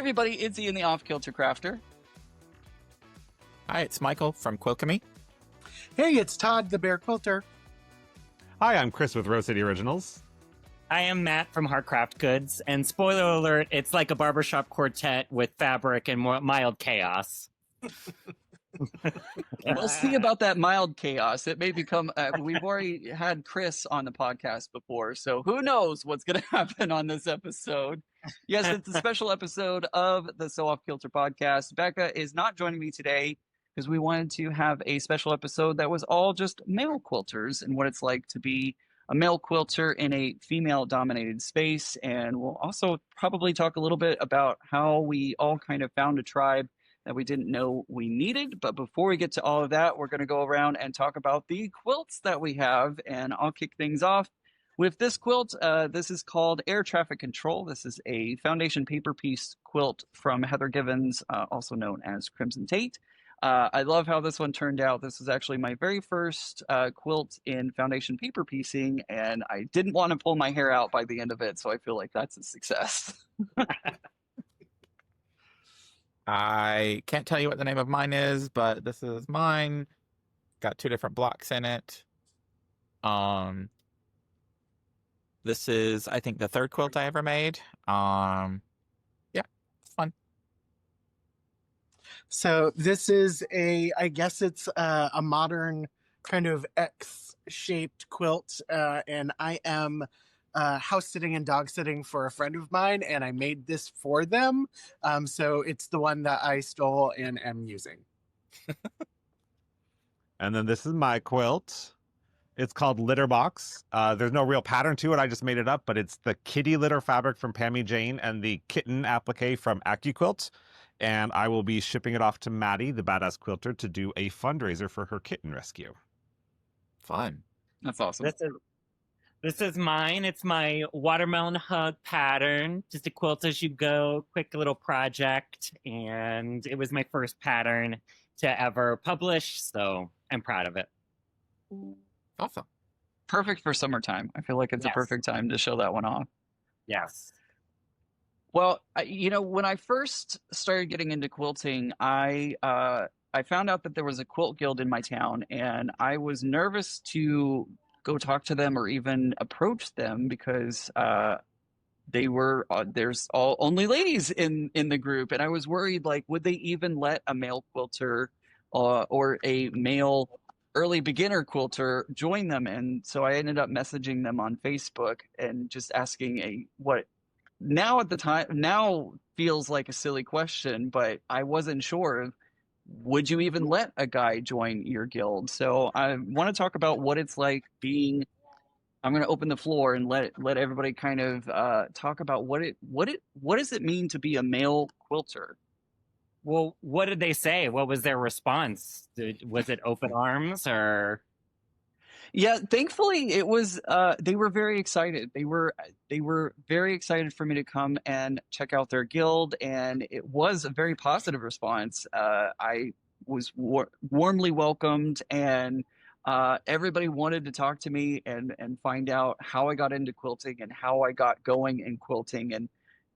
everybody, it's Ian the Off Kilter Crafter. Hi, it's Michael from Quilchemy. Hey, it's Todd, the Bear Quilter. Hi, I'm Chris with Rose City Originals. I am Matt from Harrcraft Goods, and spoiler alert, it's like a barbershop quartet with fabric and more mild chaos. We'll see about that mild chaos. It may become, we've already had Chris on the podcast before, so who knows what's going to happen on this episode. Yes, it's a special episode of the Sew Off Kilter podcast. Becca is not joining me today because we wanted to have a special episode that was all just male quilters and what it's like to be a male quilter in a female-dominated space. And we'll also probably talk a little bit about how we all kind of found a tribe that we didn't know we needed. But before we get to all of that, we're going to go around and talk about the quilts that we have. And I'll kick things off with this quilt. This is called Air Traffic Control. This is a foundation paper piece quilt from Heather Givens, also known as Crimson Tate. I love how this one turned out. This was actually my very first quilt in foundation paper piecing, and I didn't want to pull my hair out by the end of it, so I feel like that's a success. I can't tell you what the name of mine is, but this is mine. Got 2 different blocks in it. This is, I think, the 3rd quilt I ever made. Yeah, it's fun. So this is I guess it's a modern kind of X-shaped quilt, and I am house sitting and dog sitting for a friend of mine, and I made this for them. So it's the one that I stole and am using. And then this is my quilt. It's called Litter Box. There's no real pattern to it. I just made it up, but it's the kitty litter fabric from Pammy Jane and the kitten applique from AccuQuilt. And I will be shipping it off to Maddie, the badass quilter, to do a fundraiser for her kitten rescue. Fun. That's awesome. This is mine. It's my watermelon hug pattern. Just a quilt as you go, quick little project. And it was my first pattern to ever publish, so I'm proud of it. Awesome. Perfect for summertime. I feel like it's a perfect time to show that one off. Yes. Well, when I first started getting into quilting, I found out that there was a quilt guild in my town, and I was nervous to go talk to them or even approach them because there's only ladies in the group, and I was worried, like, would they even let a male quilter or a male early beginner quilter join them? And so I ended up messaging them on Facebook and just asking what now at the time now feels like a silly question, but I wasn't sure. Would you even let a guy join your guild? So I want to talk about what it's like being. I'm going to open the floor and let everybody kind of talk about what does it mean to be a male quilter? Well, what did they say? What was their response? Was it open arms or? Yeah, thankfully it was. They were very excited. They were very excited for me to come and check out their guild, and it was a very positive response. I was warmly welcomed, and everybody wanted to talk to me and find out how I got into quilting and how I got going in quilting and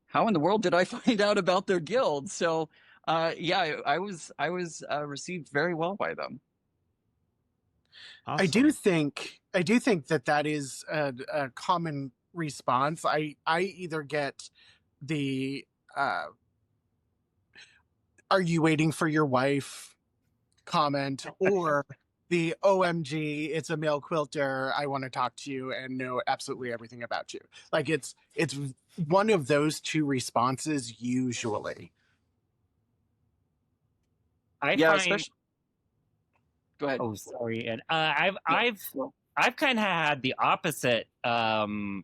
how in the world did I find out about their guild. So yeah, I was received very well by them. Awesome. I do think that is a common response. I either get the "Are you waiting for your wife?" comment, or the "OMG, it's a male quilter. I want to talk to you and know absolutely everything about you." Like it's one of those 2 responses usually. Especially. Go ahead. Oh, sorry. And I've kind of had the opposite, kind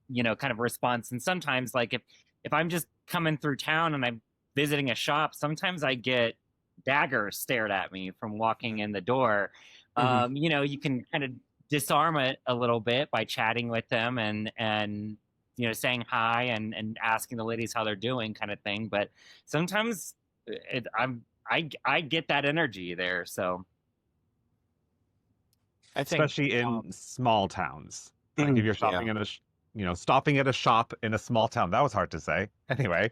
of response. And sometimes, like if I'm just coming through town and I'm visiting a shop, sometimes I get daggers stared at me from walking in the door. Mm-hmm. You can kind of disarm it a little bit by chatting with them and saying hi and asking the ladies how they're doing, kind of thing. But sometimes I get that energy there, so. I think, especially in small towns. Like if you're shopping in stopping at a shop in a small town, that was hard to say. Anyway,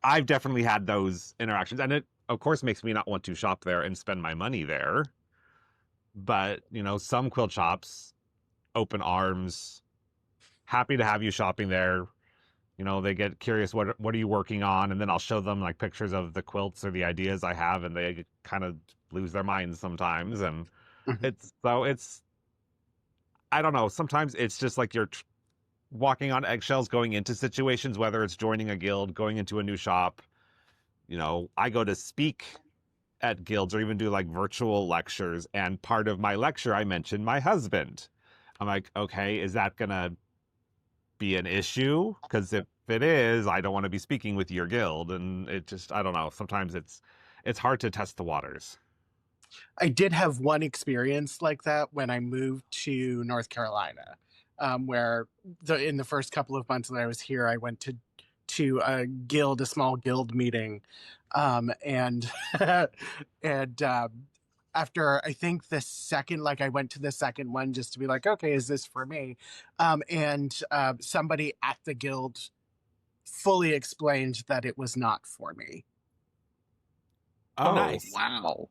I've definitely had those interactions, and it of course makes me not want to shop there and spend my money there. But some quilt shops, open arms, happy to have you shopping there. They get curious, what are you working on, and then I'll show them like pictures of the quilts or the ideas I have, and they kind of lose their minds sometimes. And Mhm. it's I don't know. Sometimes it's just like you're walking on eggshells going into situations, whether it's joining a guild, going into a new shop. I go to speak at guilds or even do like virtual lectures, and part of my lecture I mentioned my husband. I'm like, okay, is that gonna be an issue? Because if it is, I don't want to be speaking with your guild. And it just, I don't know, sometimes it's hard to test the waters. I did have one experience like that when I moved to North Carolina, where in the first couple of months that I was here, I went to a small guild meeting, and and after I think the second, like I went to the second one just to be like, okay, is this for me? And somebody at the guild fully explained that it was not for me. Oh, nice. Wow.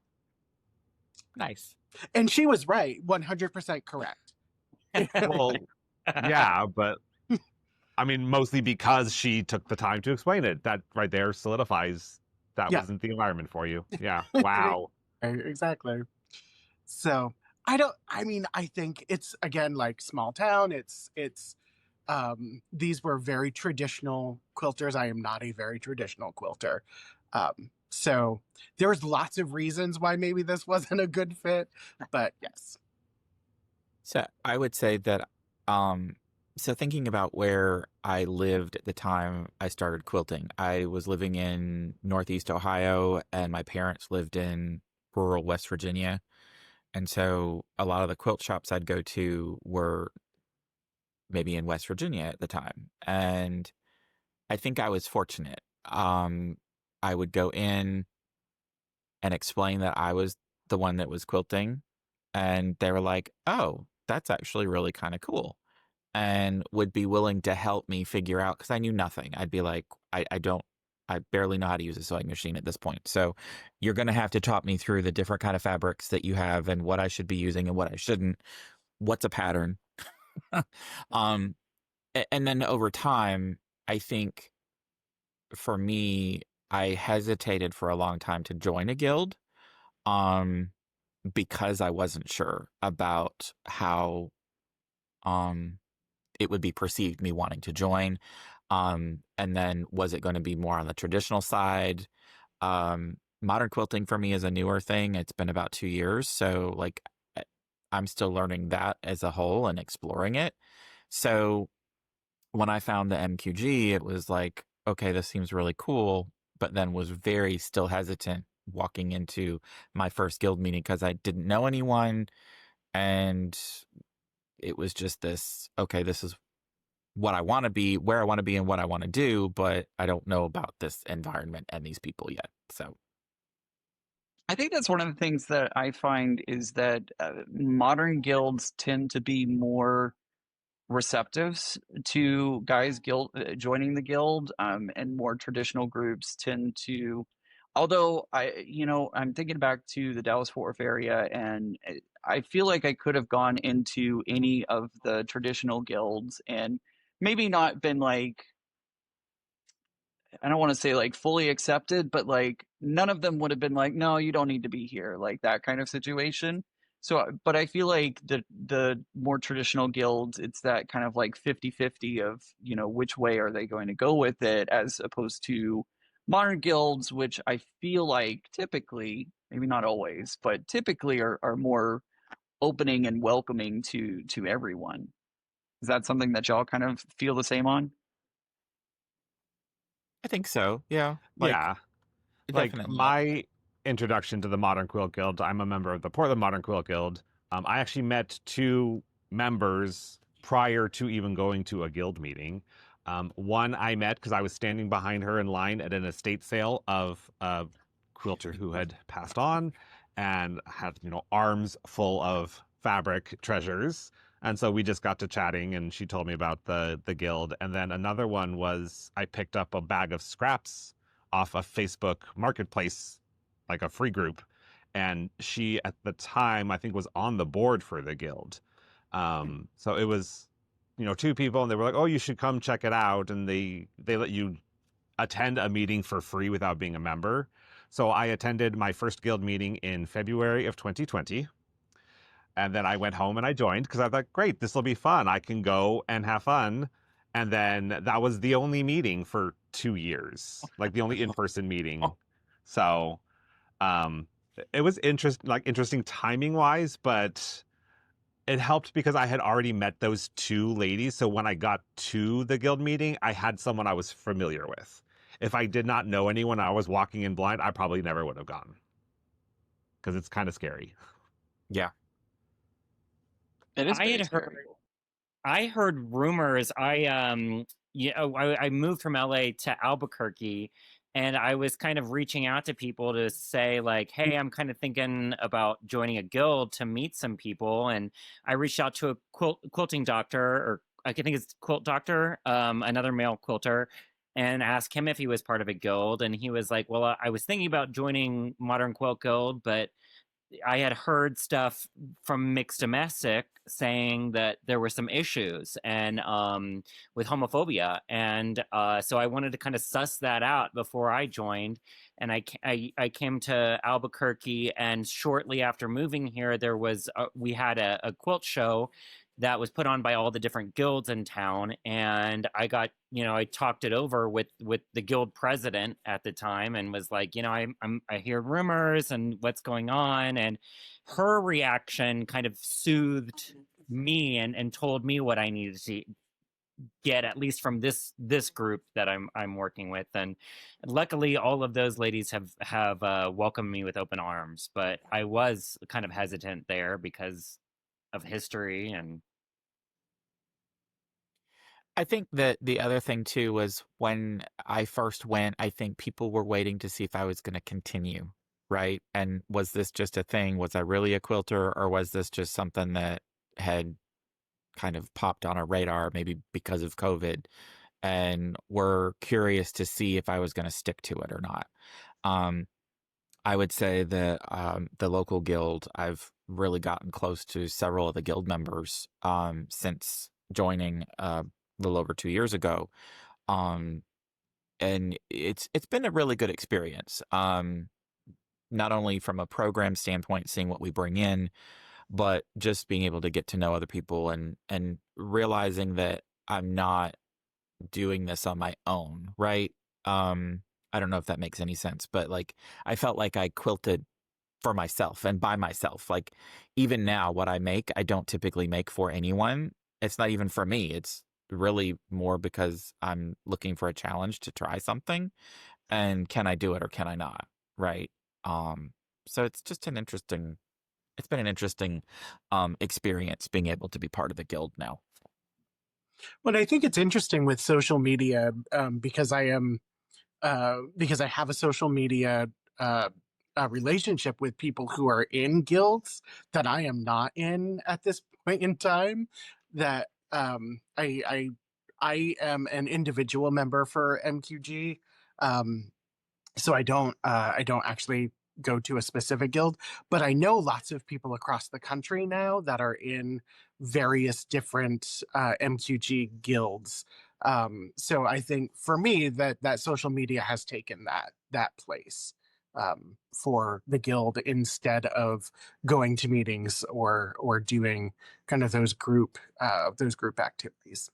Nice. And she was right, 100% correct. Well, yeah, but I mean, mostly because she took the time to explain it. That right there solidifies that Yeah. wasn't the environment for you. Yeah. Wow. Exactly. So I think it's, again, like small town. These were very traditional quilters. I am not a very traditional quilter. So there was lots of reasons why maybe this wasn't a good fit, but yes. So I would say that, so thinking about where I lived at the time I started quilting, I was living in Northeast Ohio, and my parents lived in rural West Virginia. And so a lot of the quilt shops I'd go to were maybe in West Virginia at the time. And I think I was fortunate. I would go in and explain that I was the one that was quilting, and they were like, "Oh, that's actually really kind of cool," and would be willing to help me figure out, because I knew nothing. I'd be like, I barely know how to use a sewing machine at this point. So you're going to have to talk me through the different kind of fabrics that you have and what I should be using and what I shouldn't. What's a pattern? um, and then over time, I think for me, I hesitated for a long time to join a guild, um, because I wasn't sure about how um it would be perceived, me wanting to join. And then was it going to be more on the traditional side? Modern quilting for me is a newer thing. It's been about 2 years. So like I'm still learning that as a whole and exploring it. So when I found the MQG, it was like, okay, this seems really cool, but then was very still hesitant walking into my first guild meeting because I didn't know anyone. And it was just this, okay, this is what I want to be, where I want to be, and what I want to do, but I don't know about this environment and these people yet. So I think that's one of the things that I find is that modern guilds tend to be more receptive to guys joining the guild, and more traditional groups tend to. Although I'm thinking back to the Dallas Fort Worth area, and I feel like I could have gone into any of the traditional guilds and maybe not been like, I don't want to say like fully accepted, but like none of them would have been like, no, you don't need to be here, like that kind of situation. So, but I feel like the more traditional guilds, it's that kind of like 50-50 of, which way are they going to go with it, as opposed to modern guilds, which I feel like typically, maybe not always, but typically are more opening and welcoming to everyone. Is that something that y'all kind of feel the same on? I think so. Yeah. Yeah. Like Definitely. my introduction to the Modern Quilt Guild, I'm a member of the Portland Modern Quilt Guild. I actually met two members prior to even going to a guild meeting. One I met because I was standing behind her in line at an estate sale of a quilter who had passed on and had, arms full of fabric treasures. And so we just got to chatting, and she told me about the guild. And then another one was I picked up a bag of scraps off a Facebook marketplace, like a free group. And she, at the time, I think was on the board for the guild. So it was, two people, and they were like, "Oh, you should come check it out." And they let you attend a meeting for free without being a member. So I attended my first guild meeting in February of 2020. And then I went home and I joined because I thought, great, this will be fun. I can go and have fun. And then that was the only meeting for 2 years, like the only in-person meeting. So um, it was interesting timing wise, but it helped because I had already met those two ladies. So when I got to the guild meeting, I had someone I was familiar with. If I did not know anyone, I was walking in blind, I probably never would have gone because it's kind of scary. Yeah. It is I very had scary. heard I heard rumors. I moved from LA to Albuquerque, and I was kind of reaching out to people to say like, "Hey, I'm kind of thinking about joining a guild to meet some people." And I reached out to a quilting doctor, or I think it's quilt doctor, another male quilter, and asked him if he was part of a guild. And he was like, "Well, I was thinking about joining Modern Quilt Guild, but I had heard stuff from Mixed Domestic saying that there were some issues and with homophobia, and so I wanted to kind of suss that out before I joined. And I came to Albuquerque, and shortly after moving here, we had a quilt show that was put on by all the different guilds in town, and I talked it over with the guild president at the time, and was like, I hear rumors and what's going on. And her reaction kind of soothed me and told me what I needed to get, at least from this group that I'm working with. And luckily all of those ladies have welcomed me with open arms, but I was kind of hesitant there because of history. And I think that the other thing too was when I first went, I think people were waiting to see if I was going to continue, right? And was this just a thing? Was I really a quilter, or was this just something that had kind of popped on our radar, maybe because of COVID, and were curious to see if I was going to stick to it or not? I would say that the local guild, I've really gotten close to several of the guild members since joining a little over 2 years ago, um, and it's been a really good experience. Not only from a program standpoint, seeing what we bring in, but just being able to get to know other people and realizing that I'm not doing this on my own, right? I don't know if that makes any sense, but like I felt like I quilted for myself and by myself. Like even now, what I make, I don't typically make for anyone. It's not even for me. It's really more because I'm looking for a challenge to try something, and can I do it or can I not? Right. So it's just it's been an interesting experience being able to be part of the guild now. Well, I think it's interesting with social media, because I have a social media relationship with people who are in guilds that I am not in at this point in time. That I am an individual member for MQG, so I don't actually go to a specific guild, but I know lots of people across the country now that are in various different MQG guilds. So I think for me that social media has taken that place for the guild, instead of going to meetings or doing kind of those group activities.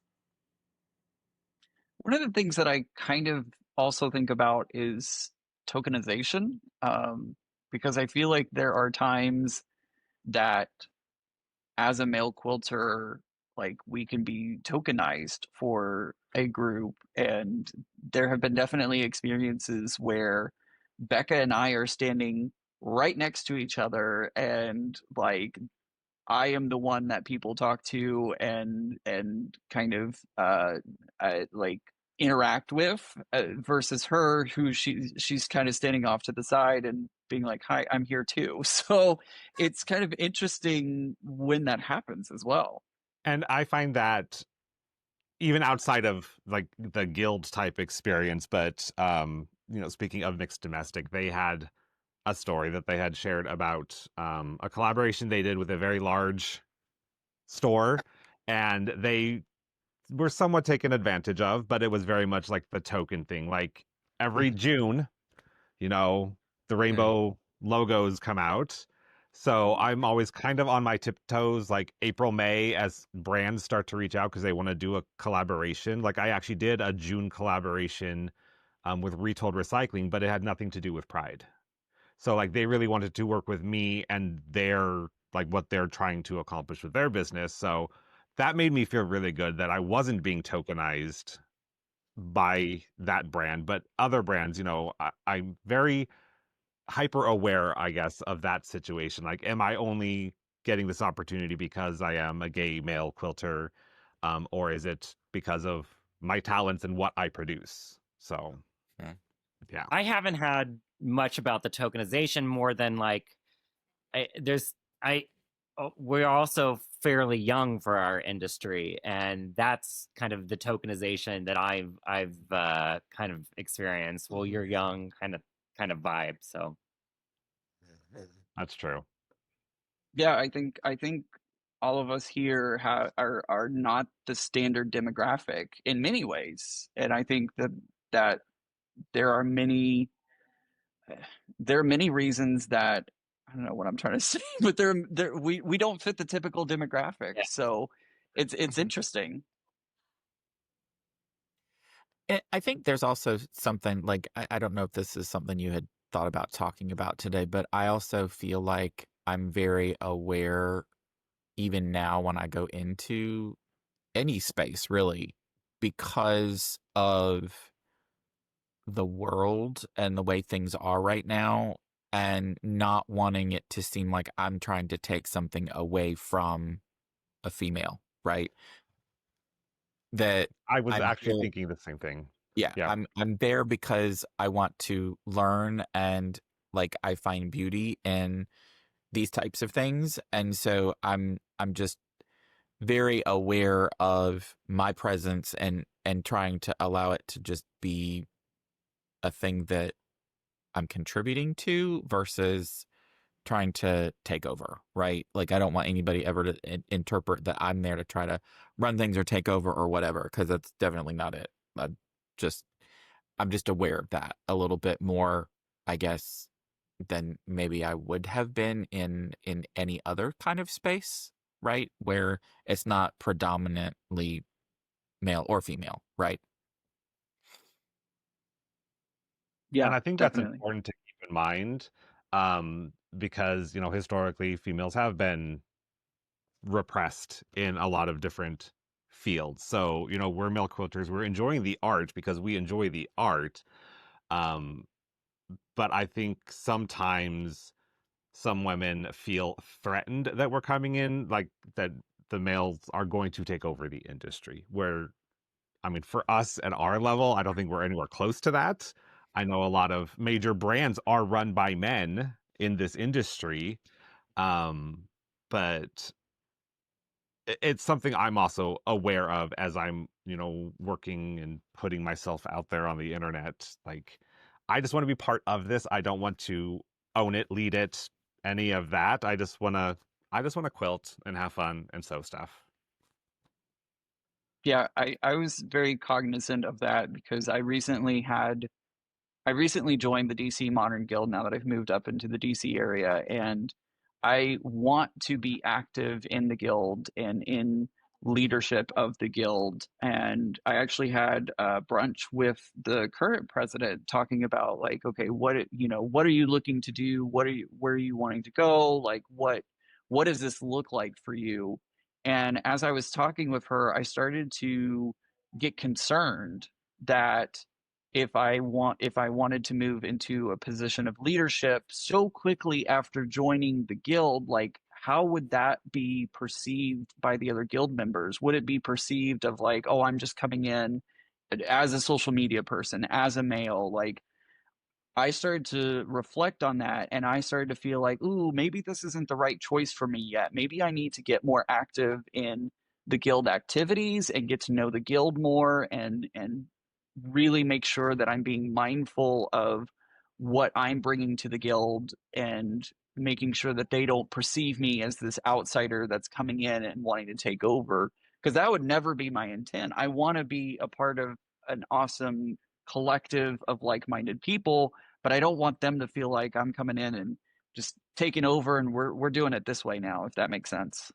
One of the things that I kind of also think about is tokenization, because I feel like there are times that as a male quilter, like we can be tokenized for a group. And there have been definitely experiences where Becca and I are standing right next to each other, and like I am the one that people talk to and kind of like interact with, versus her, who she's kind of standing off to the side and being like, "Hi, I'm here too." So it's kind of interesting when that happens as well. And I find that even outside of like the guild type experience, but speaking of mixed domestic, they had a story that they had shared about a collaboration they did with a very large store, and they were somewhat taken advantage of, but it was very much like the token thing. Like every June, you know, the rainbow logos come out. So I'm always kind of on my tiptoes, like April, May, as brands start to reach out because they want to do a collaboration. Like I actually did a June collaboration with Retold Recycling, but it had nothing to do with Pride. So like they really wanted to work with me and their like what they're trying to accomplish with their business. So that made me feel really good that I wasn't being tokenized by that brand, but other brands, I'm very hyper aware, I guess, of that situation. Like, am I only getting this opportunity because I am a gay male quilter, or is it because of my talents and what I produce? So, yeah. I haven't had much about the tokenization more than like we're also fairly young for our industry, and that's kind of the tokenization that I've kind of experienced. Well, you're young, kind of vibe. So That's true. Yeah, I think all of us here are not the standard demographic in many ways, and I think that there are many reasons that I don't know what I'm trying to say, but we don't fit the typical demographic, yeah. so it's interesting. I think there's also something like I don't know if this is something you had thought about talking about today, but I also feel like I'm very aware, even now when I go into any space, really, because of the world and the way things are right now, and not wanting it to seem like I'm trying to take something away from a female, right? That I was I'm actually here, thinking the same thing. yeah, Yeah. I'm there because I want to learn, and like I find beauty in these types of things, and so I'm just very aware of my presence, and trying to allow it to just be a thing that I'm contributing to versus trying to take over, right? Like I don't want anybody ever to interpret that I'm there to try to run things or take over or whatever, because that's definitely not it. I just I'm just aware of that a little bit more, I guess, than maybe I would have been in any other kind of space, right? Where it's not predominantly male or female, right? And Yeah, I think that's definitely. important to keep in mind, because, historically females have been repressed in a lot of different fields. So, we're male quilters, we're enjoying the art because we enjoy the art. Um, but I think sometimes some women feel threatened that we're coming in, like that the males are going to take over the industry. Where, I mean, for us at our level, I don't think we're anywhere close to that. I know a lot of major brands are run by men in this industry. But it's something I'm also aware of as I'm, working and putting myself out there on the internet. Like, I just want to be part of this. I don't want to own it, lead it, any of that. I just want to quilt and have fun and sew stuff. Yeah, I was very cognizant of that because I recently joined the DC Modern Guild now that I've moved up into the DC area, and I want to be active in the guild and in leadership of the guild. And I actually had a brunch with the current president talking about like, okay, what are you looking to do? Where are you wanting to go? Like, what does this look like for you? And as I was talking with her, I started to get concerned that if I wanted to move into a position of leadership so quickly after joining the guild, like how would that be perceived by the other guild members? Would it be perceived of like, oh, I'm just coming in as a social media person, as a male? Like I started to reflect on that and I started to feel like, ooh, maybe this isn't the right choice for me yet. Maybe I need to get more active in the guild activities and get to know the guild more and really make sure that I'm being mindful of what I'm bringing to the guild and making sure that they don't perceive me as this outsider that's coming in and wanting to take over, because that would never be my intent. I want to be a part of an awesome collective of like-minded people, but I don't want them to feel like I'm coming in and just taking over and we're doing it this way now, if that makes sense.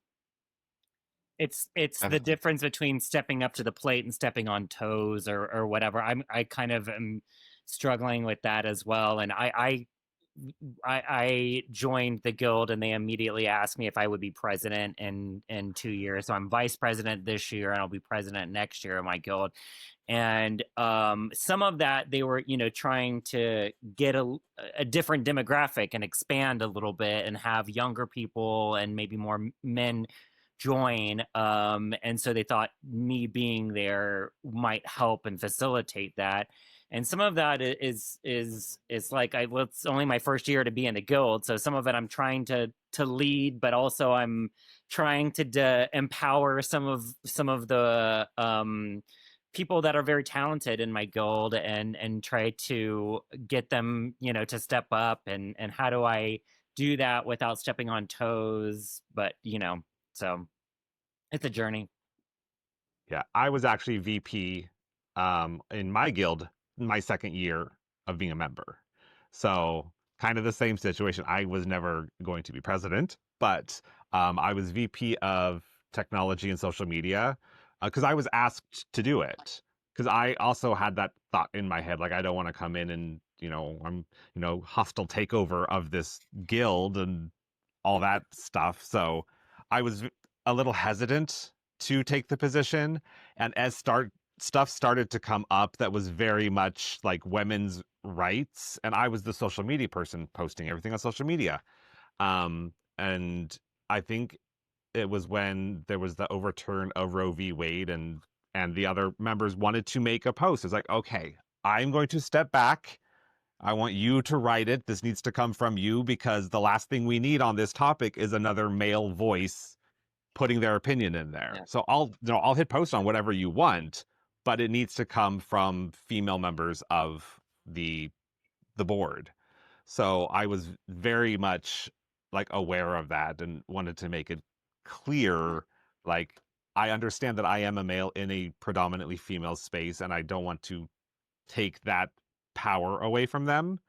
It's the difference between stepping up to the plate and stepping on toes or whatever. I kind of am struggling with that as well. And I joined the guild and they immediately asked me if I would be president in 2 years. So I'm vice president this year and I'll be president next year of my guild. And some of that they were, trying to get a different demographic and expand a little bit and have younger people and maybe more men join. And so they thought me being there might help and facilitate that. And some of that is like it's only my first year to be in the guild, so some of it I'm trying to lead, but also I'm trying to empower some of the people that are very talented in my guild and try to get them to step up, and how do I do that without stepping on toes, but so it's a journey. Yeah, I was actually VP in my guild my second year of being a member. So kind of the same situation. I was never going to be president, but I was VP of technology and social media because I was asked to do it. Because I also had that thought in my head, like I don't want to come in and I'm hostile takeover of this guild and all that stuff. So I was a little hesitant to take the position, and as stuff started to come up that was very much like women's rights, and I was the social media person posting everything on social media, and I think it was when there was the overturn of Roe v. Wade, and the other members wanted to make a post. It's like, okay, I'm going to step back. I want you to write it. This needs to come from you, because the last thing we need on this topic is another male voice putting their opinion in there. Yeah. So I'll hit post on whatever you want, but it needs to come from female members of the board. So I was very much like aware of that and wanted to make it clear, like I understand that I am a male in a predominantly female space, and I don't want to take that power away from them,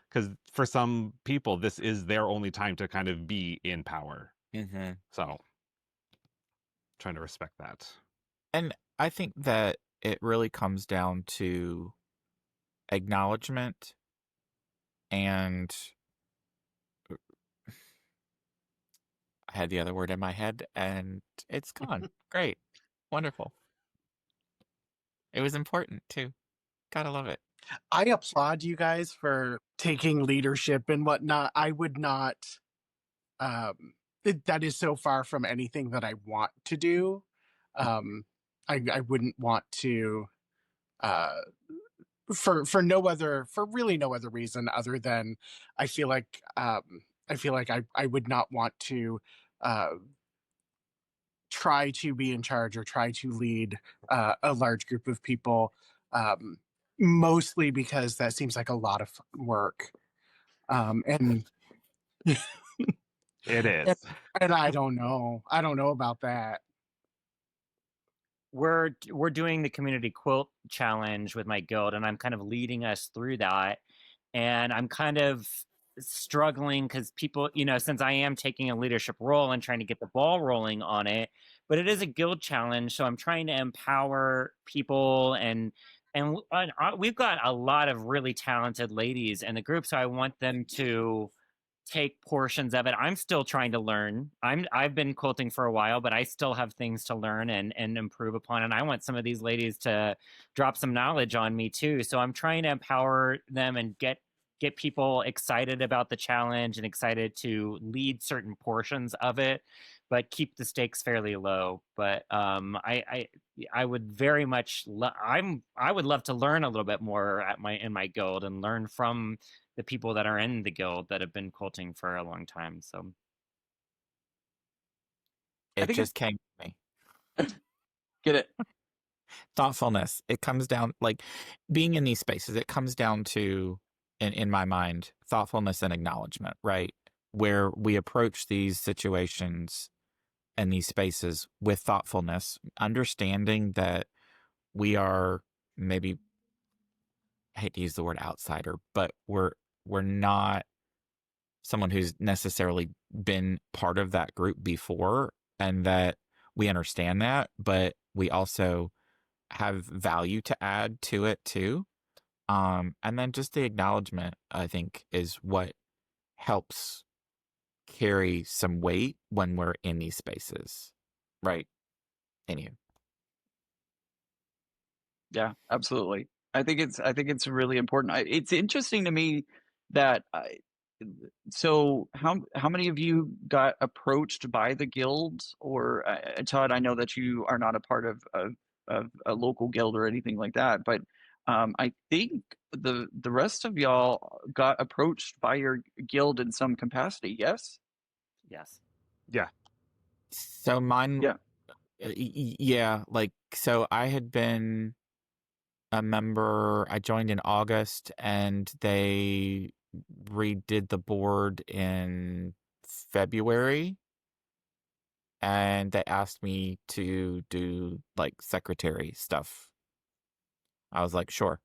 because for some people this is their only time to kind of be in power. Mm-hmm. So trying to respect that. And I think that it really comes down to acknowledgement and I had the other word in my head and it's gone. Great. Wonderful. It was important too. Gotta love it. I applaud you guys for taking leadership and whatnot. I would not. That is so far from anything that I want to do. I wouldn't want to. For really no other reason other than I feel like I would not want to try to be in charge or try to lead a large group of people, mostly because that seems like a lot of work, and It is. and I don't know about that. We're doing the community quilt challenge with my guild, and I'm kind of leading us through that, and I'm kind of struggling because people, since I am taking a leadership role and trying to get the ball rolling on it, but it is a guild challenge, so I'm trying to empower people, and we've got a lot of really talented ladies in the group, so I want them to take portions of it. I'm still trying to learn. I've been quilting for a while, but I still have things to learn and improve upon. And I want some of these ladies to drop some knowledge on me too. So I'm trying to empower them and get people excited about the challenge and excited to lead certain portions of it, but keep the stakes fairly low. But I would very much I would love to learn a little bit more in my guild and learn from the people that are in the guild that have been quilting for a long time. So It just came to me. Get it? thoughtfulness. It comes down, like, being in these spaces, it comes down to, in my mind, thoughtfulness and acknowledgement, right? Where we approach these situations and these spaces with thoughtfulness, understanding that we are maybe, I hate to use the word outsider, but we're not someone who's necessarily been part of that group before, and that we understand that, but we also have value to add to it too. And then just the acknowledgement, I think, is what helps carry some weight when we're in these spaces, right? Anywho. Yeah, absolutely. I think it's really important. It's interesting to me that so how many of you got approached by the guild, or Todd? I know that you are not a part of a local guild or anything like that, but I think the rest of y'all got approached by your guild in some capacity. Yes. Yes. Yeah. So mine, Yeah. yeah, like, so I had been a member. I joined in August, and they redid the board in February, and they asked me to do like secretary stuff. I was like, sure.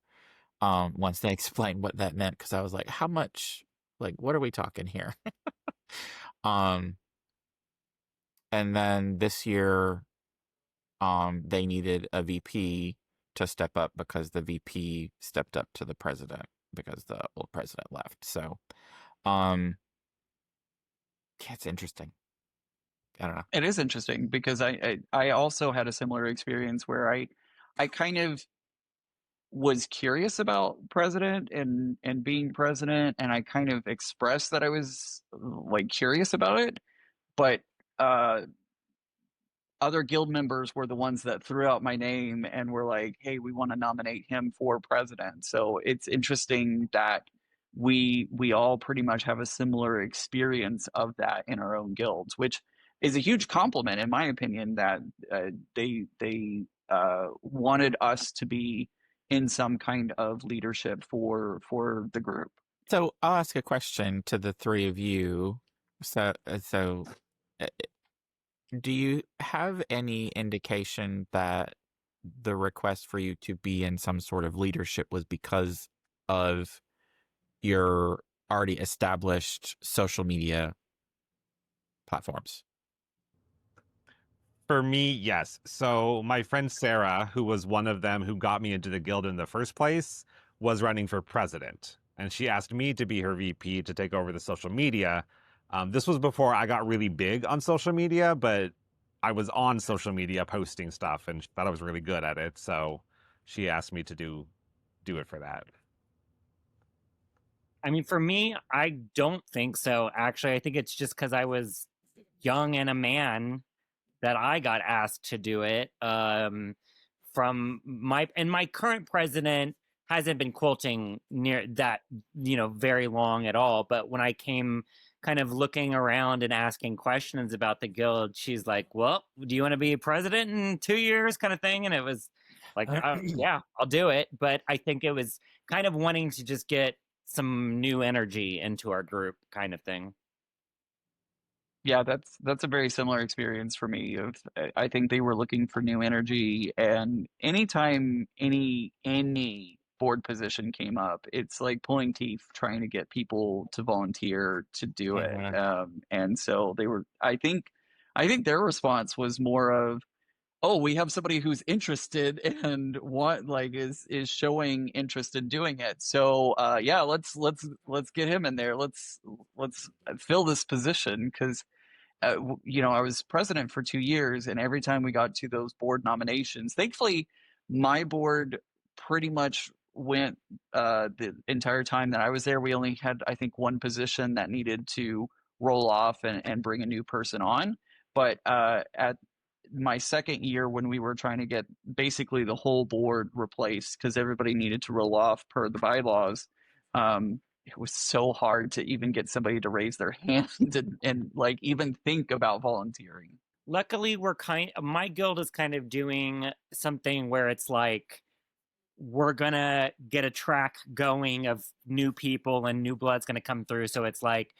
Once they explained what that meant, because I was like, how much, like, what are we talking here? um and then this year, they needed a VP to step up because the VP stepped up to the president because the old president left. So, yeah, it's interesting. I don't know. It is interesting because I also had a similar experience where I kind of was curious about president and being president, and I kind of expressed that I was like curious about it, but uh other guild members were the ones that threw out my name and were like, "Hey, we want to nominate him for president." So it's interesting that we all pretty much have a similar experience of that in our own guilds, which is a huge compliment, in my opinion, that they wanted us to be in some kind of leadership for the group. So I'll ask a question to the three of you. So, uh, do you have any indication that the request for you to be in some sort of leadership was because of your already established social media platforms? For me, yes. So my friend Sarah, who was one of them who got me into the guild in the first place, was running for president. And she asked me to be her VP to take over the social media. This was before I got really big on social media, but I was on social media posting stuff and she thought I was really good at it. So she asked me to do it for that. I mean, for me, I don't think so. Actually, I think it's just because I was young and a man that I got asked to do it. From my current president hasn't been quilting near that, very long at all. But when I came kind of looking around and asking questions about the guild, she's like, "Well, do you want to be president in 2 years?" kind of thing. And it was like, yeah, I'll do it. But I think it was kind of wanting to just get some new energy into our group, kind of thing. Yeah, that's a very similar experience for me. Of I think they were looking for new energy, and anytime any board position came up, it's like pulling teeth trying to get people to volunteer to do it. Yeah. And so they were. I think their response was more of, "Oh, we have somebody who's interested and is showing interest in doing it. So yeah, let's get him in there. Let's fill this position because." I was president for 2 years, and every time we got to those board nominations, thankfully, my board pretty much went the entire time that I was there. We only had, I think, one position that needed to roll off and bring a new person on. But at my second year, when we were trying to get basically the whole board replaced because everybody needed to roll off per the bylaws, it was so hard to even get somebody to raise their hand and like even think about volunteering. luckily my guild is kind of doing something where it's like we're gonna get a track going of new people and new blood's gonna come through. So it's like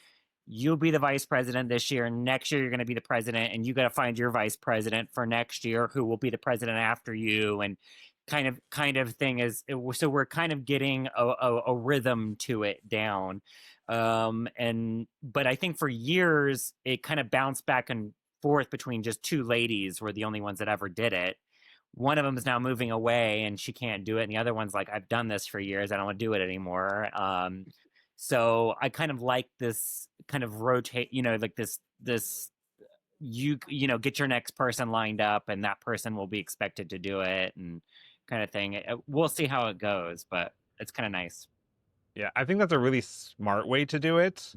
you'll be the vice president this year. Next year you're gonna be the president, and you got to find your vice president for next year, who will be the president after you, and kind of thing is. So we're kind of getting a rhythm to it down. But I think for years it kind of bounced back and forth between just two ladies were the only ones that ever did it. One of them is now moving away and she can't do it, and the other one's like, I've done this for years, I don't want to do it anymore. So I kind of like this kind of rotate, like this get your next person lined up and that person will be expected to do it and kind of thing. We'll see how it goes, but it's kind of nice. Yeah, I think that's a really smart way to do it.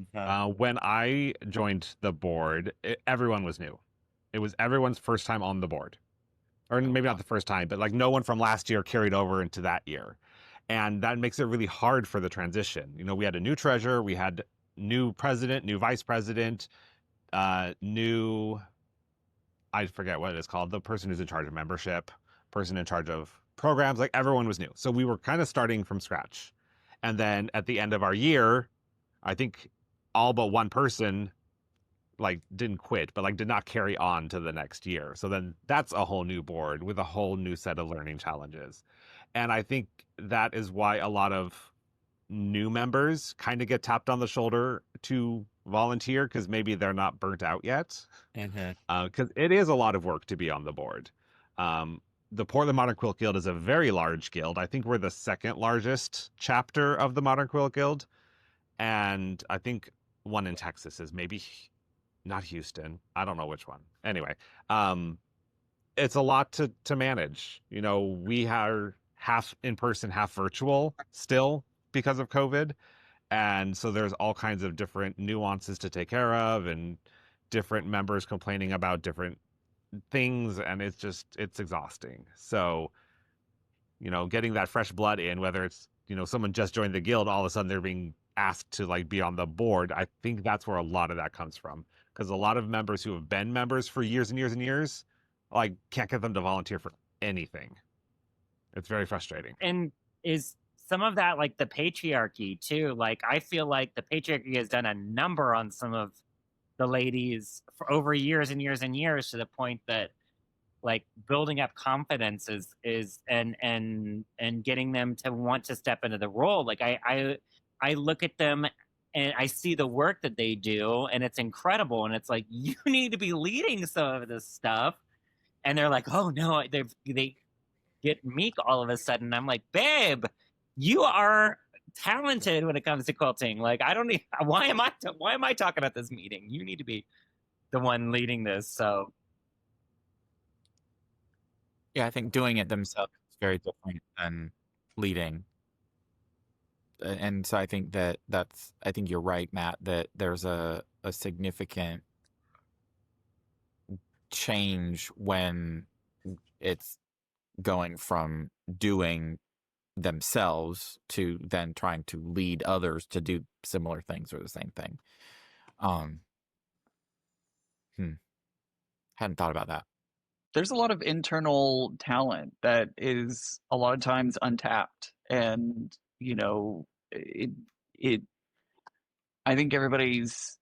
When I joined the board, everyone was new. It was everyone's first time on the board. Or maybe not the first time, but like no one from last year carried over into that year. And that makes it really hard for the transition. We had a new treasurer, we had new president, new vice president, new, I forget what it's called, the person who's in charge of membership, person in charge of programs, like everyone was new. So we were kind of starting from scratch. And then at the end of our year, I think all but one person didn't quit, but did not carry on to the next year. So then that's a whole new board with a whole new set of learning challenges. And I think that is why a lot of new members kind of get tapped on the shoulder to volunteer, because maybe they're not burnt out yet. Because it is a lot of work to be on the board. The Portland Modern Quilt Guild is a very large guild. I think we're the second largest chapter of the Modern Quilt Guild. And I think one in Texas is maybe not Houston. I don't know which one. Anyway, it's a lot to manage. We are half in person, half virtual still because of COVID. And so there's all kinds of different nuances to take care of and different members complaining about different things. And it's exhausting. So, getting that fresh blood in, whether it's, someone just joined the guild, all of a sudden they're being asked to be on the board. I think that's where a lot of that comes from. Because a lot of members who have been members for years and years and years, can't get them to volunteer for anything. It's very frustrating. And is some of that the patriarchy too? I feel like the patriarchy has done a number on some of the ladies for over years and years and years, to the point that building up confidence is and getting them to want to step into the role. I look at them and I see the work that they do, and it's incredible. And it's you need to be leading some of this stuff. And they're like, oh no, they get meek all of a sudden. I'm like, babe, you are talented when it comes to quilting. I don't need, why am I talking at this meeting? You need to be the one leading this. So yeah, I think doing it themselves is very different than leading. And so I think I think you're right, Matt, that there's a significant change when it's going from doing themselves to then trying to lead others to do similar things or the same thing. Hadn't thought about that. There's a lot of internal talent that is a lot of times untapped, and I think everybody's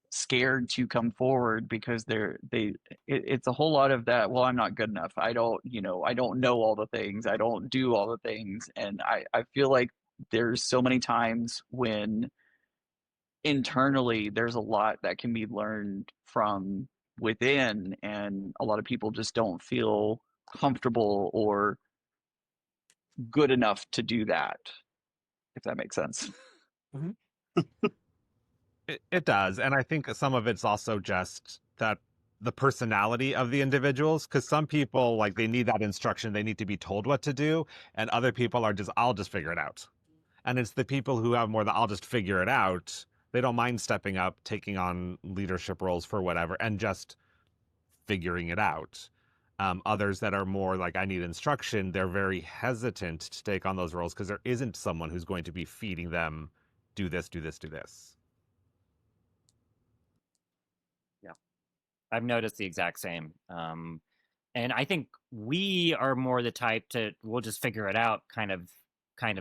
scared to come forward because it's a whole lot of that. Well, I'm not good enough. I don't know all the things. I don't do all the things. And I feel like there's so many times when internally there's a lot that can be learned from within, and a lot of people just don't feel comfortable or good enough to do that, if that makes sense. It does. And I think some of it's also just that the personality of the individuals, because some people they need that instruction, they need to be told what to do, and other people are just, I'll just figure it out. And it's the people who have more the I'll just figure it out. They don't mind stepping up, taking on leadership roles for whatever, and just figuring it out. Others that are more I need instruction, they're very hesitant to take on those roles because there isn't someone who's going to be feeding them, do this, do this, do this. noticed the exact same. And I think we are more the type to we'll just figure it out kind of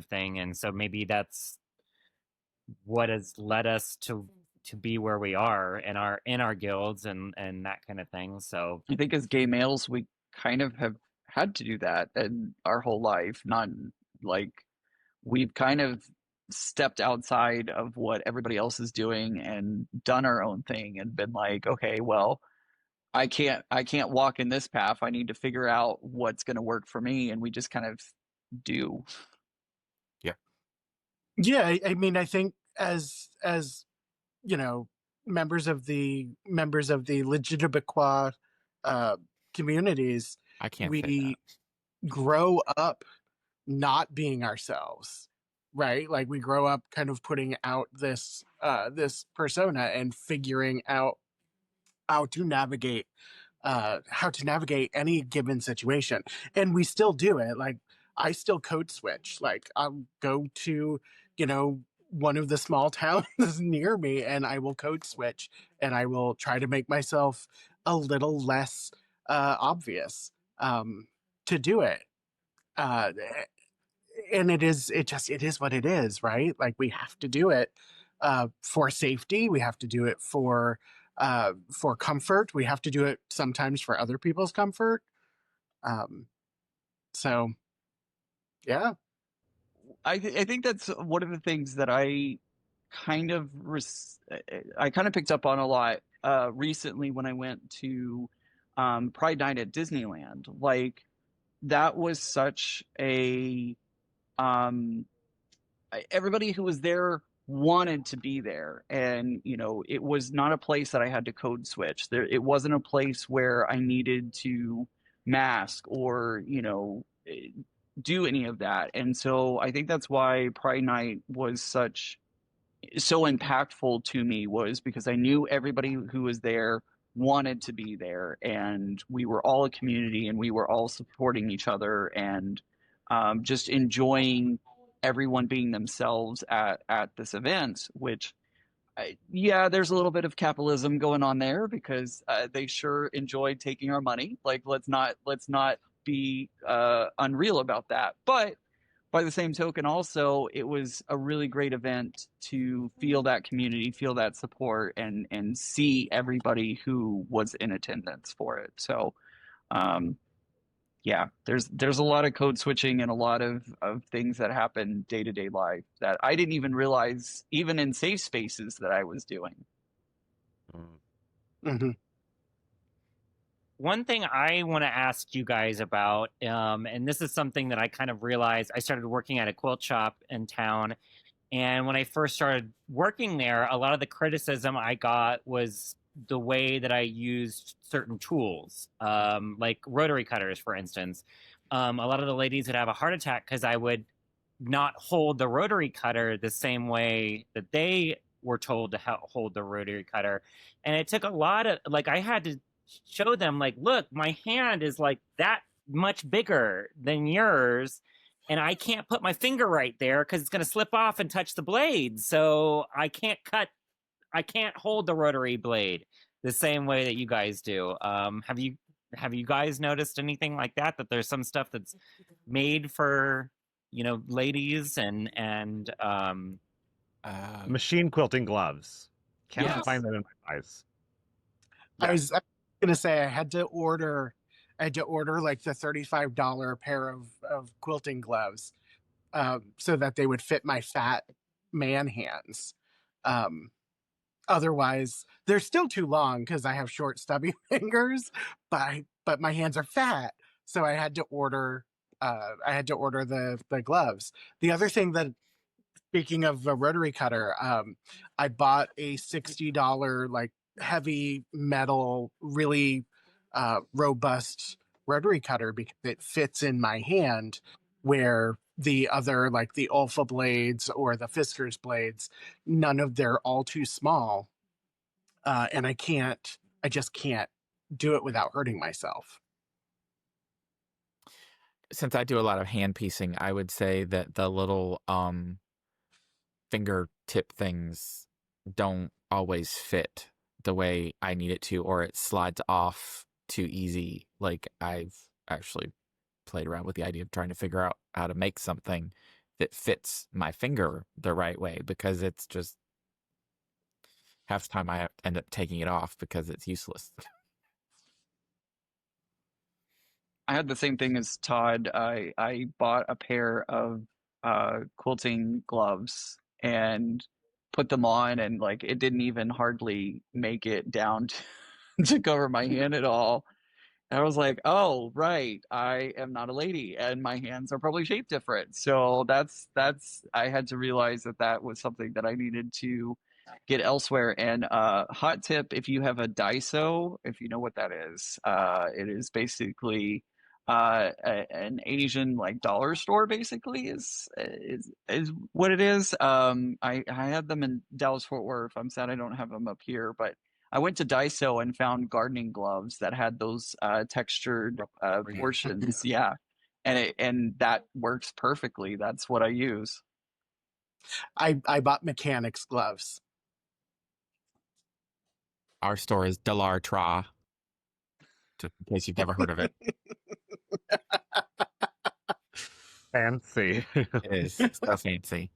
thing. And so maybe that's what has led us to be where we are in our guilds and that kind of thing. So I think as gay males, we kind of have had to do that in our whole life. Not like we've kind of stepped outside of what everybody else is doing and done our own thing and been like, okay, well, I can't walk in this path. I need to figure out what's going to work for me, and we just kind of do. Yeah, I mean, I think as you know, members of the Legitimaquah communities, I can't say that. we grow up not being ourselves, right? Like we grow up kind of putting out this this persona and figuring out how to navigate any given situation, and we still do it. Like I still code switch. Like I'll go to, you know, one of the small towns near me and I will code switch and I will try to make myself a little less obvious to do it. And it is what it is, right? Like we have to do it for safety. We have to do it for comfort. We have to do it sometimes for other people's comfort. So yeah. I think that's one of the things that I kind of picked up on a lot recently when I went to Pride Night at Disneyland. Like that was such a everybody who was there wanted to be there, and you know, it was not a place that I had to code switch. It wasn't a place where I needed to mask or, you know, do any of that. And so I think that's why Pride Night was so impactful to me, was because I knew everybody who was there wanted to be there, and we were all a community and we were all supporting each other, and just enjoying everyone being themselves at this event, which yeah, there's a little bit of capitalism going on there because they sure enjoyed taking our money. Like let's not be unreal about that. But by the same token, also, it was a really great event to feel that community, feel that support, and see everybody who was in attendance for it. So yeah, there's a lot of code switching and a lot of things that happen day-to-day life that I didn't even realize, even in safe spaces, that I was doing. Mm-hmm. one thing I want to ask you guys about, and this is something that I kind of realized. I started working at a quilt shop in town, and when I first started working there, a lot of the criticism I got was the way that I used certain tools, like rotary cutters, for instance. A lot of the ladies would have a heart attack because I would not hold the rotary cutter the same way that they were told to hold the rotary cutter. And it took a lot of, like, I had to show them, like, look, my hand is like that much bigger than yours, and I can't put my finger right there because it's going to slip off and touch the blade. So I can't hold the rotary blade the same way that you guys do. Have you guys noticed anything like that? That there's some stuff that's made for, you know, ladies and Machine quilting gloves. Can't Yes. find them in my eyes. I was gonna say I had to order like the $35 pair of quilting gloves so that they would fit my fat man hands. Otherwise, they're still too long because I have short, stubby fingers, but my hands are fat, so I had to order. I had to order the gloves. The other thing that, speaking of a rotary cutter, I bought a $60 like heavy metal, really robust rotary cutter because it fits in my hand, where the other, like the Olfa blades or the Fiskars blades, they're all too small, and I just can't do it without hurting myself. Since I do a lot of hand piecing, I would say that the little fingertip things don't always fit the way I need it to, or it slides off too easy. Like, I've actually played around with the idea of trying to figure out how to make something that fits my finger the right way, because it's just half the time I end up taking it off because it's useless. I had the same thing as Todd. I bought a pair of quilting gloves and put them on, and like it didn't even hardly make it down to cover my hand at all. And I was like, oh, right, I am not a lady and my hands are probably shaped different. So that's I had to realize that that was something that I needed to get elsewhere. And hot tip, if you have a Daiso, if you know what that is, it is basically an Asian like dollar store basically is what it is. I had them in Dallas Fort Worth. I'm sad I don't have them up here, but I went to Daiso and found gardening gloves that had those textured portions. Yeah. And that works perfectly. That's what I use. I bought mechanics gloves. Our store is Delar Tra, just in case you've never heard of it. Fancy. It is so fancy.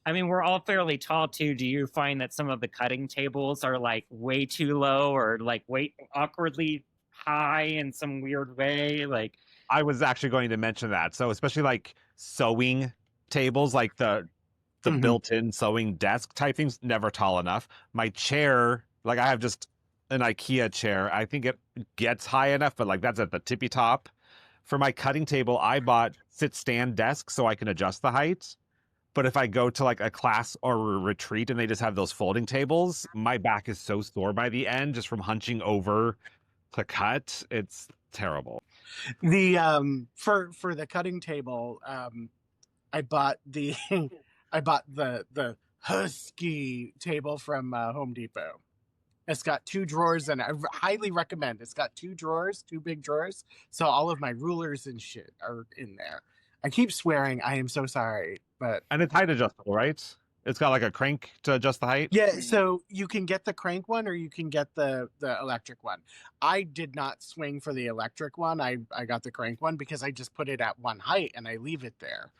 I mean, we're all fairly tall too. Do you find that some of the cutting tables are like way too low, or like way awkwardly high in some weird way? Like, I was actually going to mention that. So especially like sewing tables, like the Mhm. built-in sewing desk type things, never tall enough. My chair, like I have just an IKEA chair. I think it gets high enough, but like that's at the tippy top. For my cutting table, I bought sit-stand desks so I can adjust the height. But if I go to like a class or a retreat and they just have those folding tables, my back is so sore by the end just from hunching over to cut. It's terrible. The for the cutting table, I bought the I bought the husky table from Home Depot. It's got 2 drawers, and I highly recommend. It's got 2 drawers, 2 big drawers, so all of my rulers and shit are in there. I keep swearing. I am so sorry, but And it's height adjustable, right? It's got like a crank to adjust the height. yeah. So you can get the crank one, or you can get the electric one. I did not swing for the electric one. I got the crank one because I just put it at one height and I leave it there.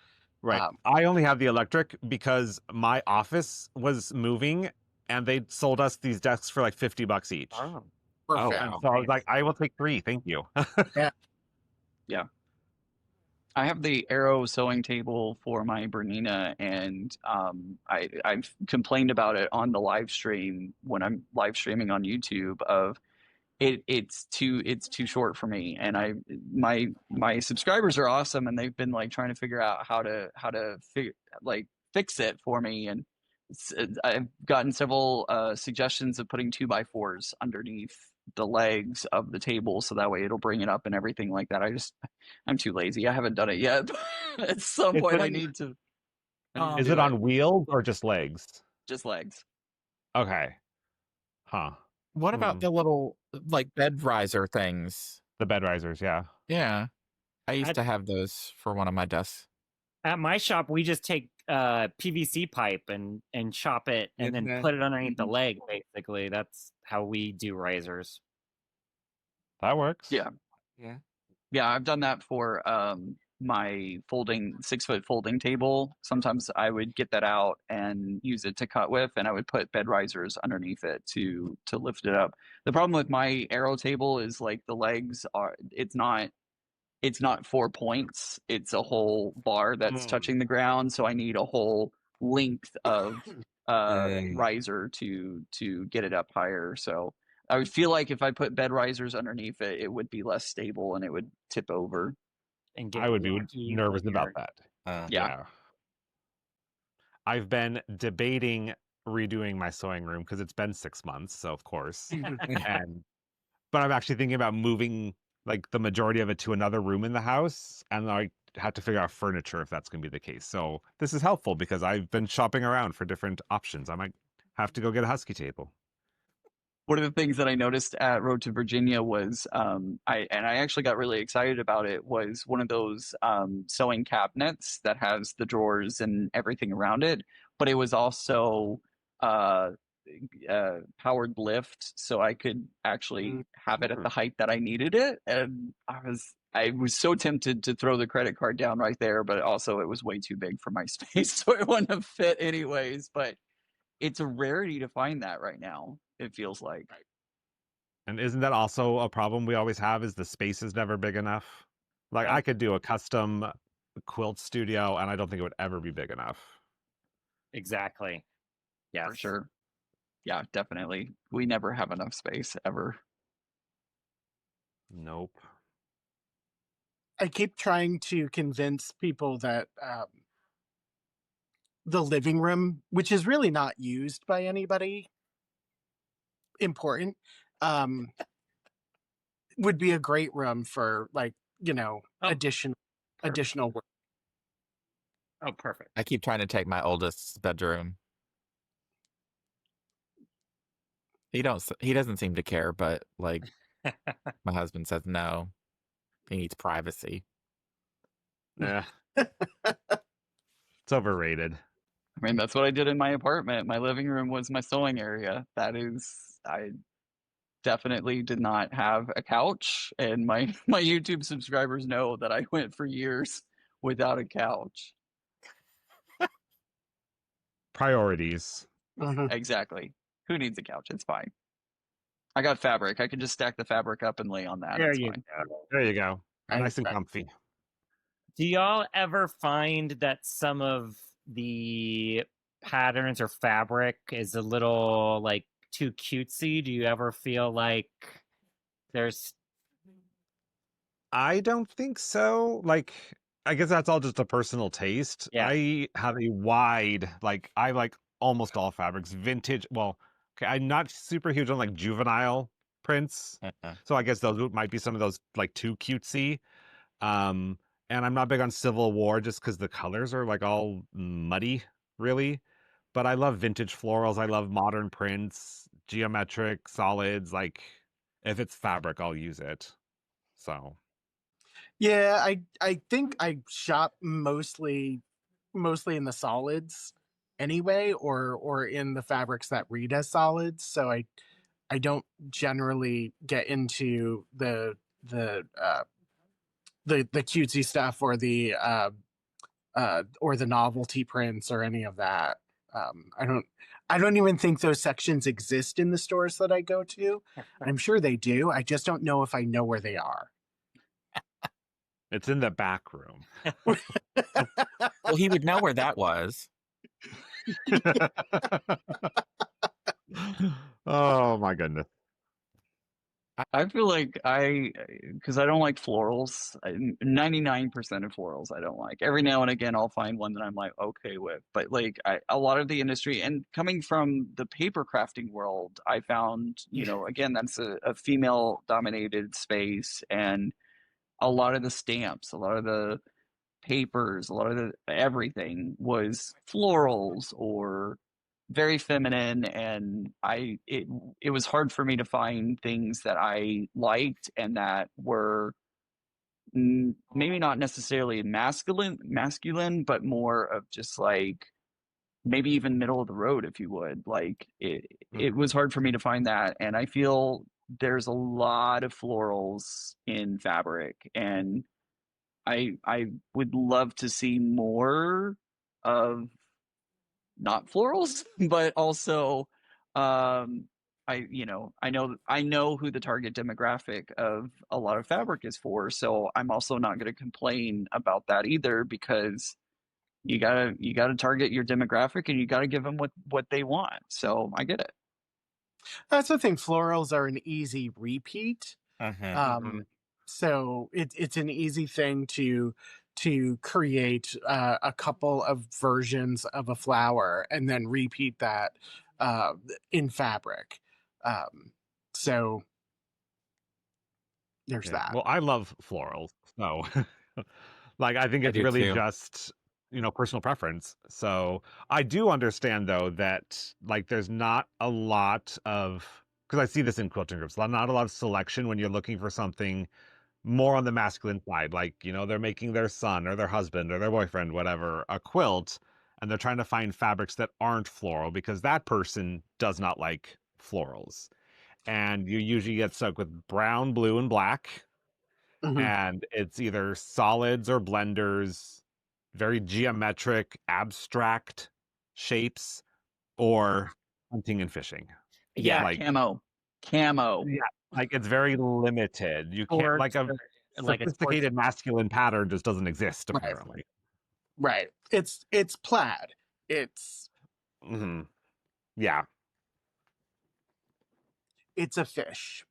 Right. I only have the electric because my office was moving and they sold us these desks for like $50 each. oh, Perfect. And so I was like, I will take 3. Thank you. I have the Arrow sewing table for my Bernina, and I've complained about it on the live stream when I'm live streaming on YouTube. Of it's too short for me, and my subscribers are awesome, and they've been like trying to figure out how to fix it for me, and I've gotten several suggestions of putting 2x4s underneath the legs of the table so that way it'll bring it up and everything like that. I'm too lazy. I haven't done it yet. At some Is point it- I need to Is do it on wheels or just legs? just legs. Okay. Huh. What about the little like bed riser things? The bed risers, yeah. Yeah, I used to have those for one of my desks. at my shop, we just take PVC pipe and chop it and then put it underneath the leg. Basically, that's how we do risers. That works. Yeah. Yeah. Yeah, I've done that for my 6-foot folding table. Sometimes I would get that out and use it to cut with, and I would put bed risers underneath it to lift it up. The problem with my Arrow table is like the legs are it's not 4 points. It's a whole bar that's touching the ground, so I need a whole length of riser to get it up higher. So I would feel like if I put bed risers underneath it, it would be less stable and it would tip over. And I would be wonky nervous when about you're- that. Yeah. I've been debating redoing my sewing room because it's been 6 months, so of course. But I'm actually thinking about moving like the majority of it to another room in the house, and I have to figure out furniture if that's going to be the case. So this is helpful because I've been shopping around for different options. I might have to go get a husky table. One of the things that I noticed at Road to Virginia was I actually got really excited about it was one of those sewing cabinets that has the drawers and everything around it, but it was also powered lift, so I could actually have it at the height that I needed it. And I was so tempted to throw the credit card down right there, but also it was way too big for my space, so it wouldn't have fit anyways. But it's a rarity to find that right now, it feels like. And isn't that also a problem we always have, is the space is never big enough? Like Yeah. I could do a custom quilt studio and I don't think it would ever be big enough. Exactly. Yes. For sure. Yeah, definitely. We never have enough space ever. Nope. I keep trying to convince people that the living room, which is really not used by anybody important, would be a great room for, like, additional work. Oh, perfect. I keep trying to take my oldest's bedroom. He doesn't seem to care, but like my husband says no. He needs privacy. Yeah. It's overrated. I mean, that's what I did in my apartment. My living room was my sewing area. I definitely did not have a couch, and my YouTube subscribers know that I went for years without a couch. Priorities. Exactly. Who needs a couch? It's fine. I got fabric. I can just stack the fabric up and lay on that. There It's you fine. go. There you go. Nice and comfy. Do y'all ever find that some of the patterns or fabric is a little like too cutesy? Do you ever feel like there's I don't think so. Like, I guess that's all just a personal taste. Yeah. I have a wide, like, I like almost all fabrics. Vintage, well, okay, I'm not super huge on like juvenile prints. So I guess those might be some of those like too cutesy. And I'm not big on Civil War just because the colors are like all muddy, really. But I love vintage florals. I love modern prints, geometric, solids. Like, if it's fabric, I'll use it. So. Yeah, I think I shop mostly in the solids anyway, or in the fabrics that read as solids. So I don't generally get into the cutesy stuff or the novelty prints or any of that. I don't even think those sections exist in the stores that I go to. I'm sure they do. I just don't know if I know where they are. It's in the back room. Well, he would know where that was. Oh my goodness. I feel like because I don't like florals. 99% of florals I don't like. Every now and again, I'll find one that I'm like okay with. But like a lot of the industry, and coming from the paper crafting world, I found, again, that's a female dominated space, and a lot of the stamps, a lot of the papers, a lot of the everything was florals or very feminine, and it was hard for me to find things that I liked and that were maybe not necessarily masculine, but more of just like maybe even middle of the road, if you would. Like it was hard for me to find that, and I feel there's a lot of florals in fabric, and I would love to see more of not florals, but also I know who the target demographic of a lot of fabric is for, so I'm also not going to complain about that either, because you gotta target your demographic and you gotta give them what they want. So I get it. That's the thing. Florals are an easy repeat. So it's an easy thing to create a couple of versions of a flower and then repeat that in fabric. So there's that. Well, I love florals, so like I think I it's do really too. just personal preference. So I do understand though that like there's not a lot of, because I see this in quilting groups, not a lot of selection when you're looking for something more on the masculine side. Like they're making their son or their husband or their boyfriend, whatever, a quilt, and they're trying to find fabrics that aren't floral because that person does not like florals. And you usually get stuck with brown, blue, and black. And it's either solids or blenders, very geometric, abstract shapes, or hunting and fishing. Yeah, like camo. yeah, like it's very limited. You can't like a like a sophisticated masculine pattern just doesn't exist Right. apparently. Right. It's plaid. It's Yeah. It's a fish.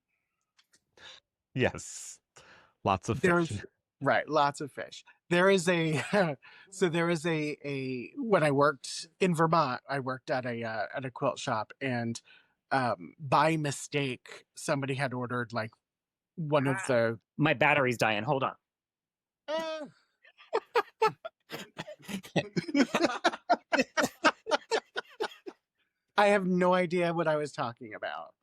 Yes. Lots of There's fish. right, lots of fish. There is a so there is a when I worked in Vermont, I worked at a quilt shop, and by mistake somebody had ordered like one of the My battery's dying. Hold on. I have no idea what I was talking about.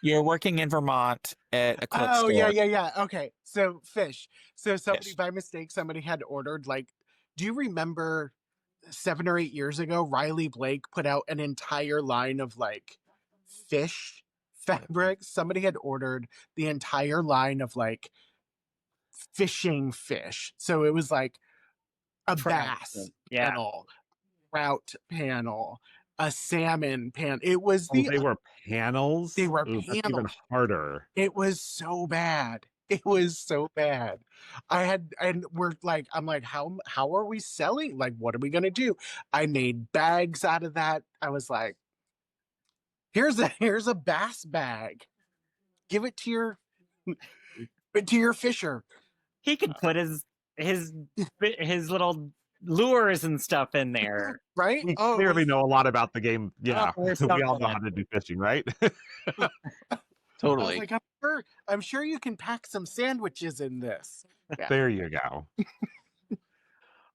You're working in Vermont at a quilt store. Yeah. Okay. So fish. So somebody Fish. by mistake, somebody had ordered like, do you remember 7 or 8 years ago, Riley Blake put out an entire line of like fish fabrics? Somebody had ordered the entire line of like fishing fish. So it was like a bass Yeah. panel, trout panel, a salmon pan. It was They were panels. They were Ooh, that's panels. even harder. It was so bad. It was so bad. I'm like, how are we selling? Like, what are we gonna do? I made bags out of that. I was like, here's a bass bag. Give it to your fisher. He could put his little lures and stuff in there. Right? We clearly know a lot about the game. Yeah. Oh, We all know how to do fishing, right? Totally. I was like, I'm sure you can pack some sandwiches in this. Yeah. There you go.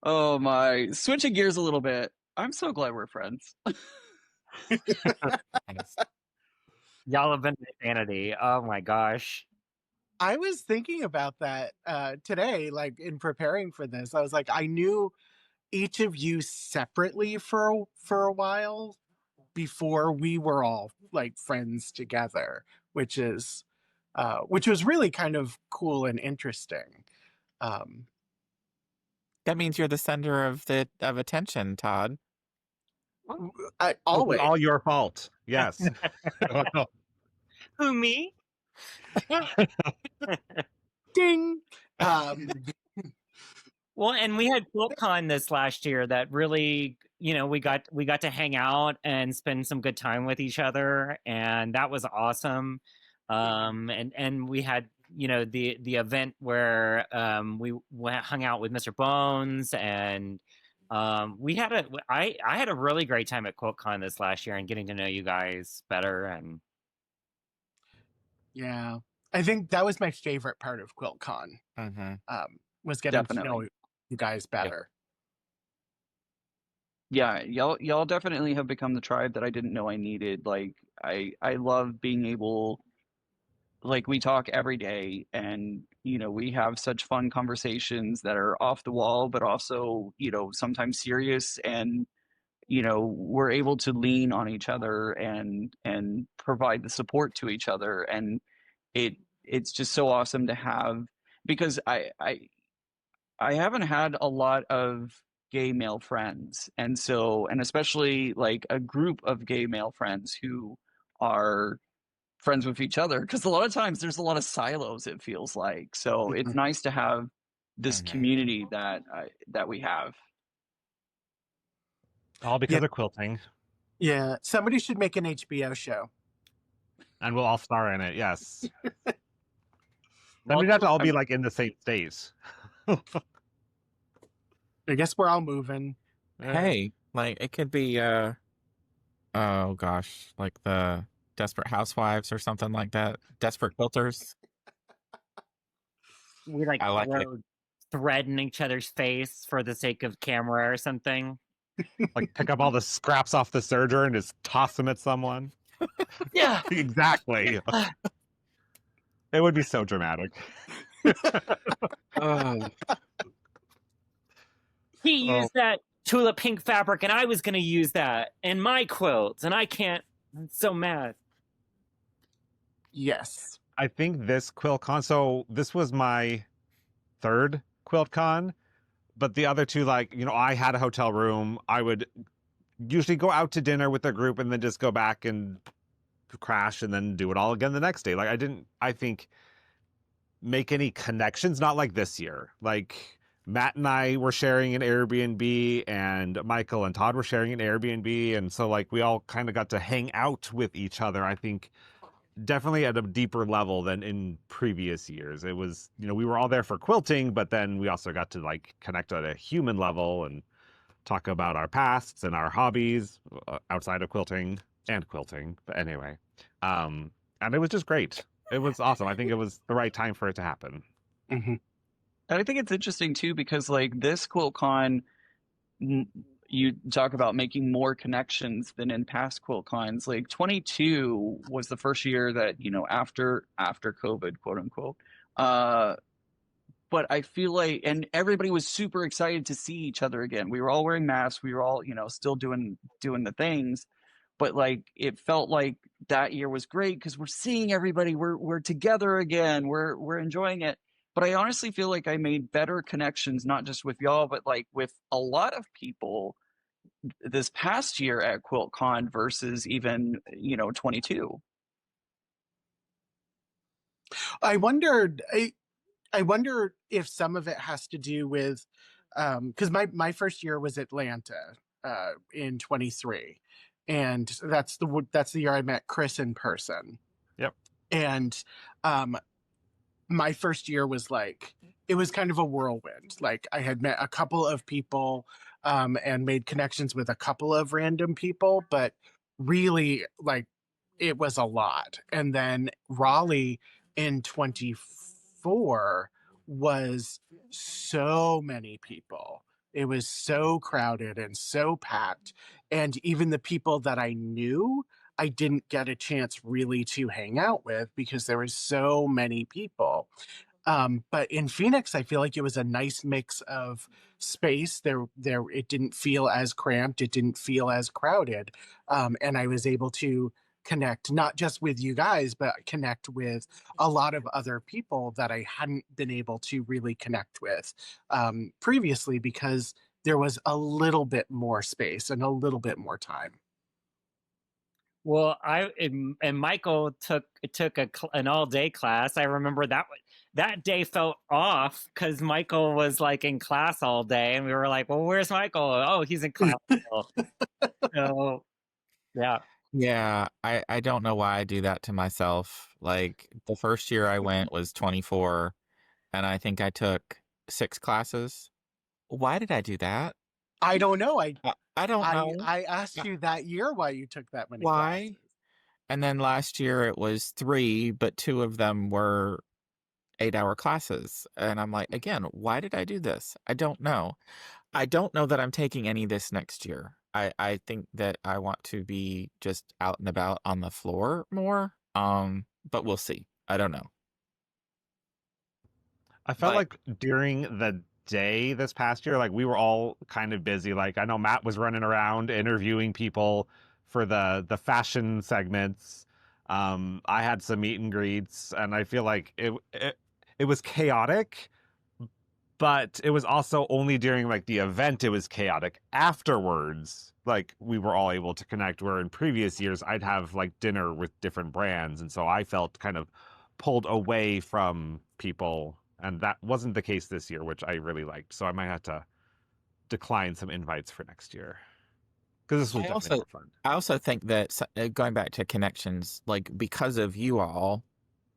Oh my. Switching gears a little bit. I'm so glad we're friends. Y'all have been insanity. Oh my gosh. I was thinking about that today, like in preparing for this. I was like, I knew each of you separately for a while before we were all like friends together, which was really kind of cool and interesting. That means you're the center of attention, Todd. Always. It's all your fault. Yes. Who, me? Ding. Well, and we had QuiltCon this last year that really, we got to hang out and spend some good time with each other, and that was awesome. And we had, the event where we hung out with Mr. Bones, and I had a really great time at QuiltCon this last year and getting to know you guys better. And yeah, I think that was my favorite part of QuiltCon. Was getting to know you guys better. Yeah, y'all definitely have become the tribe that I didn't know I needed. Like I love being able, like, we talk every day, and we have such fun conversations that are off the wall, but also sometimes serious, and we're able to lean on each other and provide the support to each other, and it's just so awesome to have, because I haven't had a lot of gay male friends, and especially like a group of gay male friends who are friends with each other, because a lot of times there's a lot of silos, it feels like. So it's nice to have this community that we have. All because of quilting. Yeah, somebody should make an HBO show. And we'll all star in it, yes. Then we'd have to all be like in the same state. I guess we're all moving. Hey, like it could be oh gosh, like the Desperate Housewives or something like that. Desperate Quilters. We like thread in each other's face for the sake of camera or something. Like pick up all the scraps off the serger and just toss them at someone. Yeah. Exactly. It would be so dramatic. He used that tulip pink fabric, and I was going to use that in my quilt, and I can't. I'm so mad. Yes. I think this QuiltCon, so this was my third QuiltCon, but the other two, like, I had a hotel room. I would usually go out to dinner with the group and then just go back and crash and then do it all again the next day. Like, I think, make any connections, not like this year. Like, Matt and I were sharing an Airbnb, and Michael and Todd were sharing an Airbnb, and so like we all kind of got to hang out with each other. I think definitely at a deeper level than in previous years. It was, we were all there for quilting, but then we also got to like connect at a human level and talk about our pasts and our hobbies outside of quilting and quilting. But anyway, and it was just great. It was awesome. I think it was the right time for it to happen. Mm-hmm. And I think it's interesting too because like this QuiltCon, you talk about making more connections than in past QuiltCons. Like 22 was the first year that after COVID, quote unquote. But I feel like, and everybody was super excited to see each other again. We were all wearing masks. We were all still doing the things. But like it felt like that year was great because we're seeing everybody. We're together again. We're enjoying it. But I honestly feel like I made better connections, not just with y'all, but like with a lot of people this past year at QuiltCon versus even 22. I wondered. I wonder if some of it has to do with because my first year was Atlanta in 23, and that's the year I met Chris in person. Yep. And my first year was like, it was kind of a whirlwind. Like I had met a couple of people and made connections with a couple of random people, but really like it was a lot. And then Raleigh in 24 was so many people. It was so crowded and so packed. And even the people that I knew, I didn't get a chance really to hang out with because there were so many people. But in Phoenix, I feel like it was a nice mix of space. It didn't feel as cramped. It didn't feel as crowded. And I was able to connect not just with you guys, but connect with a lot of other people that I hadn't been able to really connect with previously because there was a little bit more space and a little bit more time. Well, and Michael took an all-day class. I remember that day felt off because Michael was like in class all day, and we were like, "Well, where's Michael? Oh, he's in class." So, yeah. Yeah, I don't know why I do that to myself. Like the first year I went was 24, and I think I took 6 classes. Why did I do that? I don't know. I don't know I asked you that year why you took that many why. classes. And then last year it was 3, but 2 of them were 8-hour classes. And I'm like, again, why did I do this? I don't know. I don't know that I'm taking any this next year. I think that I want to be just out and about on the floor more. But we'll see. I don't know. I felt Like- like during the day this past year, like we were all kind of busy. Like I know Matt was running around interviewing people for the fashion segments. I had some meet and greets, and I feel like it was chaotic, but it was also only during like the event it was chaotic. Afterwards, like we were all able to connect, where in previous years I'd have like dinner with different brands, and so I felt kind of pulled away from people, and that wasn't the case this year, which I really liked. So I might have to decline some invites for next year because this was definitely more fun. I also think that going back to connections, like because of you all,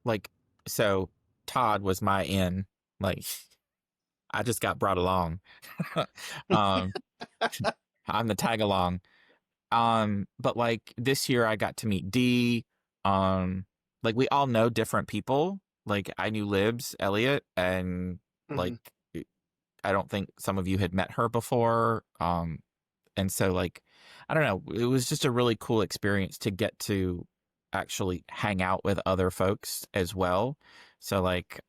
like, so Todd was my in, like I just got brought along. I'm the tag along. But like this year I got to meet Dee. Like we all know different people. Like I knew Libs, Elliot, and like I don't think some of you had met her before. And so like I don't know, it was just a really cool experience to get to actually hang out with other folks as well. So like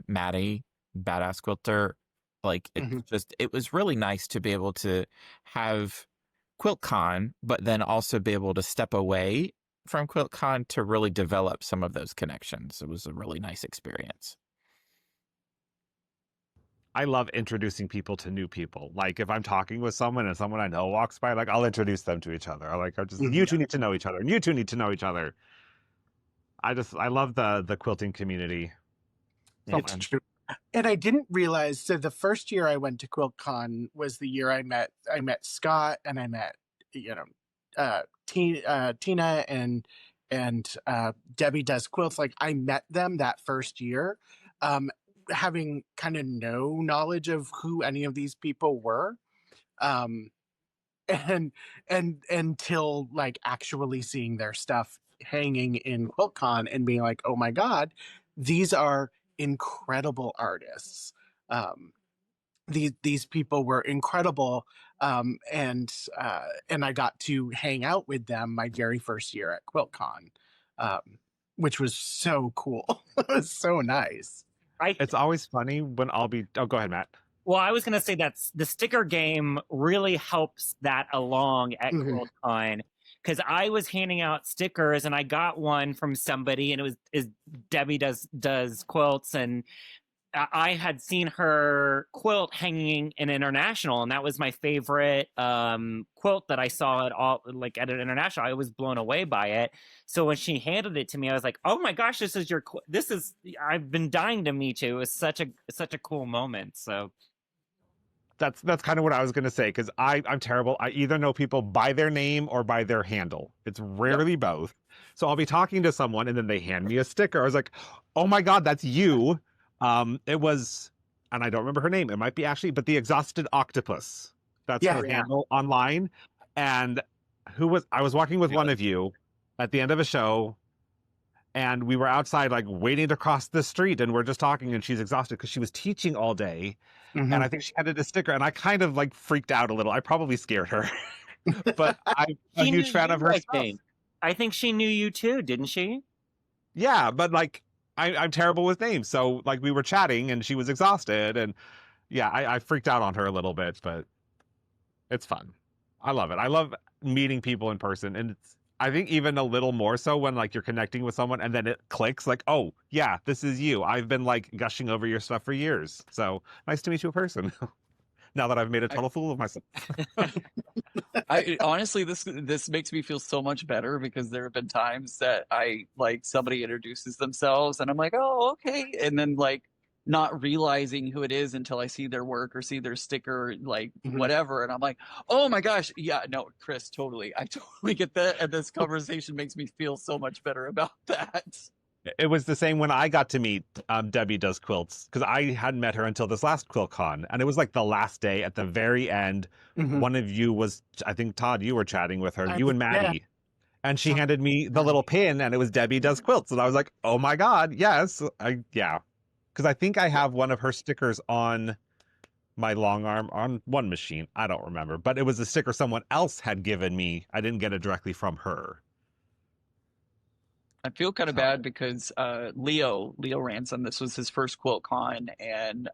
Maddie, Badass Quilter, Like it was really nice to be able to have QuiltCon, but then also be able to step away from QuiltCon to really develop some of those connections. It was a really nice experience. I love introducing people to new people. Like if I'm talking with someone and someone I know walks by, like I'll introduce them to each other. I'm just you two need to know each other, and you two need to know each other. I love the quilting community. It's true. And I didn't realize, so the first year I went to QuiltCon was the year I met Scott, and I met, Tina and Debbie Does Quilts. Like I met them that first year, having kind of no knowledge of who any of these people were. And until like actually seeing their stuff hanging in QuiltCon and being like, oh my God, these are incredible artists. These people were incredible, and I got to hang out with them my very first year at QuiltCon, which was so cool. It was so nice. It's always funny when I'll be. Oh, go ahead, Matt. Well, I was going to say that the sticker game really helps that along at QuiltCon, because I was handing out stickers and I got one from somebody, and it was Debbie does quilts, and I had seen her quilt hanging in International, and that was my favorite quilt that I saw at an International. I was blown away by it. So when she handed it to me, I was like, "Oh my gosh, this is I've been dying to meet you." It was such a cool moment. So that's kind of what I was going to say, because I'm terrible. I either know people by their name or by their handle. It's rarely both. So I'll be talking to someone and then they hand me a sticker. I was like, "Oh my God, that's you." It was, and I don't remember her name. It might be Ashley, but the Exhausted Octopus. That's her handle online. And I was walking with one of you at the end of a show, and we were outside like waiting to cross the street, and we're just talking, and she's exhausted because she was teaching all day. And I think she handed a sticker, and I kind of like freaked out a little. I probably scared her, but I'm a huge fan of her stuff. I think she knew you too, didn't she? Yeah, but like I'm terrible with names. So like we were chatting and she was exhausted, and yeah, I freaked out on her a little bit, but it's fun. I love it. I love meeting people in person, and I think even a little more so when like you're connecting with someone and then it clicks like, oh yeah, this is you. I've been like gushing over your stuff for years. So nice to meet you in person. Now that I've made a total fool of myself. I honestly, this makes me feel so much better, because there have been times that somebody introduces themselves and I'm like, oh, okay. And then like not realizing who it is until I see their work or see their sticker, like whatever. And I'm like, oh my gosh. Yeah, no, Chris, totally. I totally get that. And this conversation makes me feel so much better about that. It was the same when I got to meet Debbie Does Quilts, because I hadn't met her until this last QuiltCon, and it was like the last day at the very end. One of you was, I think, Todd, you were chatting with her, you and Maddie, and she handed me the little pin, and it was Debbie Does Quilts, and I was like, oh my God, yes, because I think I have one of her stickers on my long arm on one machine. I don't remember, but it was a sticker someone else had given me. I didn't get it directly from her. I feel kind of bad because Leo Ransom, this was his first QuiltCon, and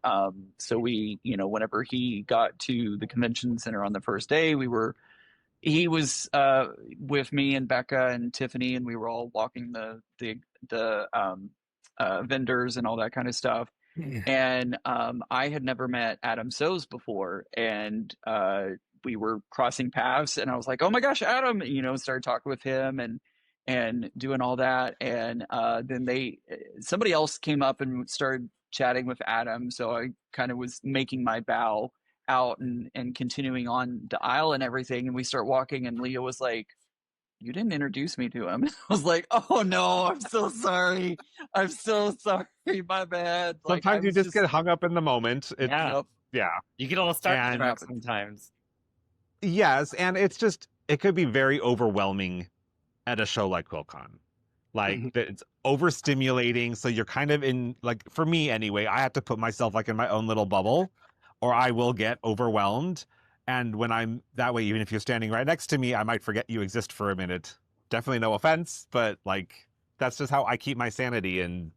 so we, whenever he got to the convention center on the first day, he was with me and Becca and Tiffany, and we were all walking the vendors and all that kind of stuff. And I had never met Adam Sews before, and we were crossing paths, and I was like, oh my gosh, Adam, started talking with him and doing all that. And then somebody else came up and started chatting with Adam. So I kind of was making my bow out and continuing on the aisle and everything. And we start walking, and Leah was like, you didn't introduce me to him. I was like, oh no, I'm so sorry. I'm so sorry. My bad. Sometimes you just get hung up in the moment. Yeah. You get all starstruck sometimes. Yes. And it could be very overwhelming at a show like QuiltCon. Like it's overstimulating. So you're kind of in, like, for me anyway, I have to put myself like in my own little bubble, or I will get overwhelmed. And when I'm that way, even if you're standing right next to me, I might forget you exist for a minute. Definitely no offense, but like, that's just how I keep my sanity in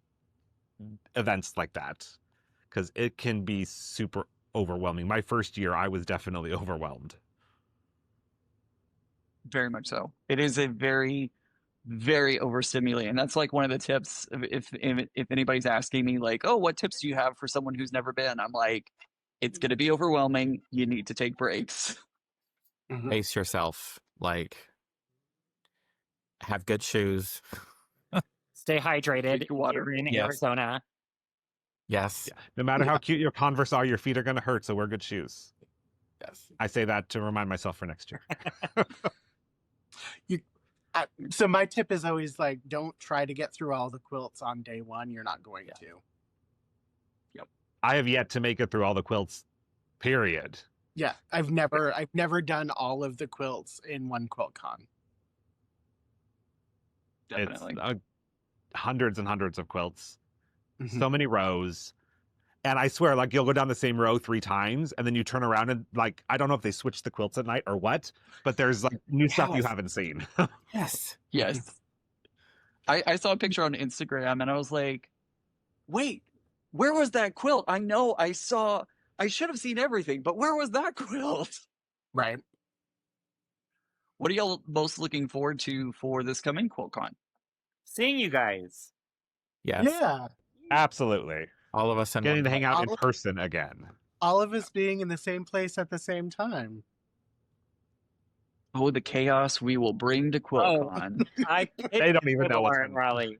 events like that. Because it can be super overwhelming. My first year, I was definitely overwhelmed. Very much so. It is a very, very overstimulating. That's like one of the tips. If anybody's asking me like, oh, what tips do you have for someone who's never been? I'm like, it's going to be overwhelming. You need to take breaks. Pace yourself. Like, have good shoes. Stay hydrated. Drink your water. You're in Yes. Arizona. Yes. Yeah. No matter how cute your Converse are, your feet are going to hurt, so wear good shoes. Yes. I say that to remind myself for next year. So my tip is always like, don't try to get through all the quilts on day one. You're not going to. I have yet to make it through all the quilts, period. Yeah, I've never done all of the quilts in one QuiltCon. Definitely. It's hundreds and hundreds of quilts, Mhm. so many rows. And I swear, like, you'll go down the same row 3 times, and then you turn around and, like, I don't know if they switched the quilts at night or what, but there's, like, new stuff you Yes. haven't seen. Yes. Yes. I saw a picture on Instagram and I was like, wait, where was that quilt? I know I should have seen everything, but where was that quilt? Right. What are y'all most looking forward to for this coming QuiltCon? Seeing you guys. Yes. Yeah. Absolutely. All of us in Getting one to hang out in All- person again. All of us being in the same place at the same time. Oh, the chaos we will bring to QuiltCon. They don't even know what's going going on. Raleigh.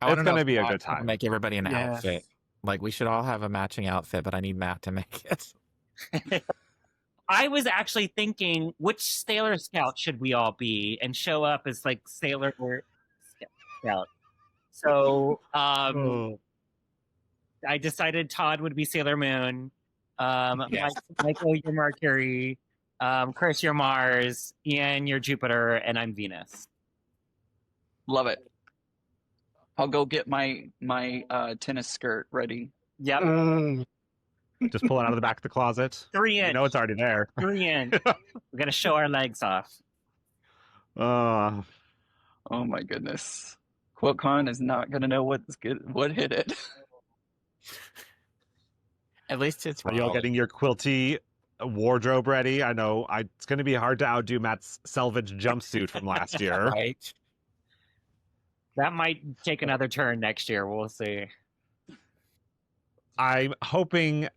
I wanna It's know gonna if be a Matt good can time. Make everybody an Yes. outfit. Like, we should all have a matching outfit, but I need Matt to make it. I was actually thinking, which Sailor Scout should we all be and show up as like Sailor Scout? So Oh. I decided Todd would be Sailor Moon. Yes. Michael, you're Mercury. Chris, you're Mars. Ian, you're Jupiter, and I'm Venus. Love it. I'll go get my tennis skirt ready. Yep. Mm. Just pull it out of the back of the closet. 3 You inch. know it's already there. 3 inch. We're gonna show our legs off. Uh, Oh my goodness. QuiltCon is not gonna know what hit it. At least it's are you all Raleigh. getting your quilty wardrobe ready? I know it's going to be hard to outdo Matt's selvage jumpsuit from last year. Right. That might take another turn next year. We'll see. I'm hoping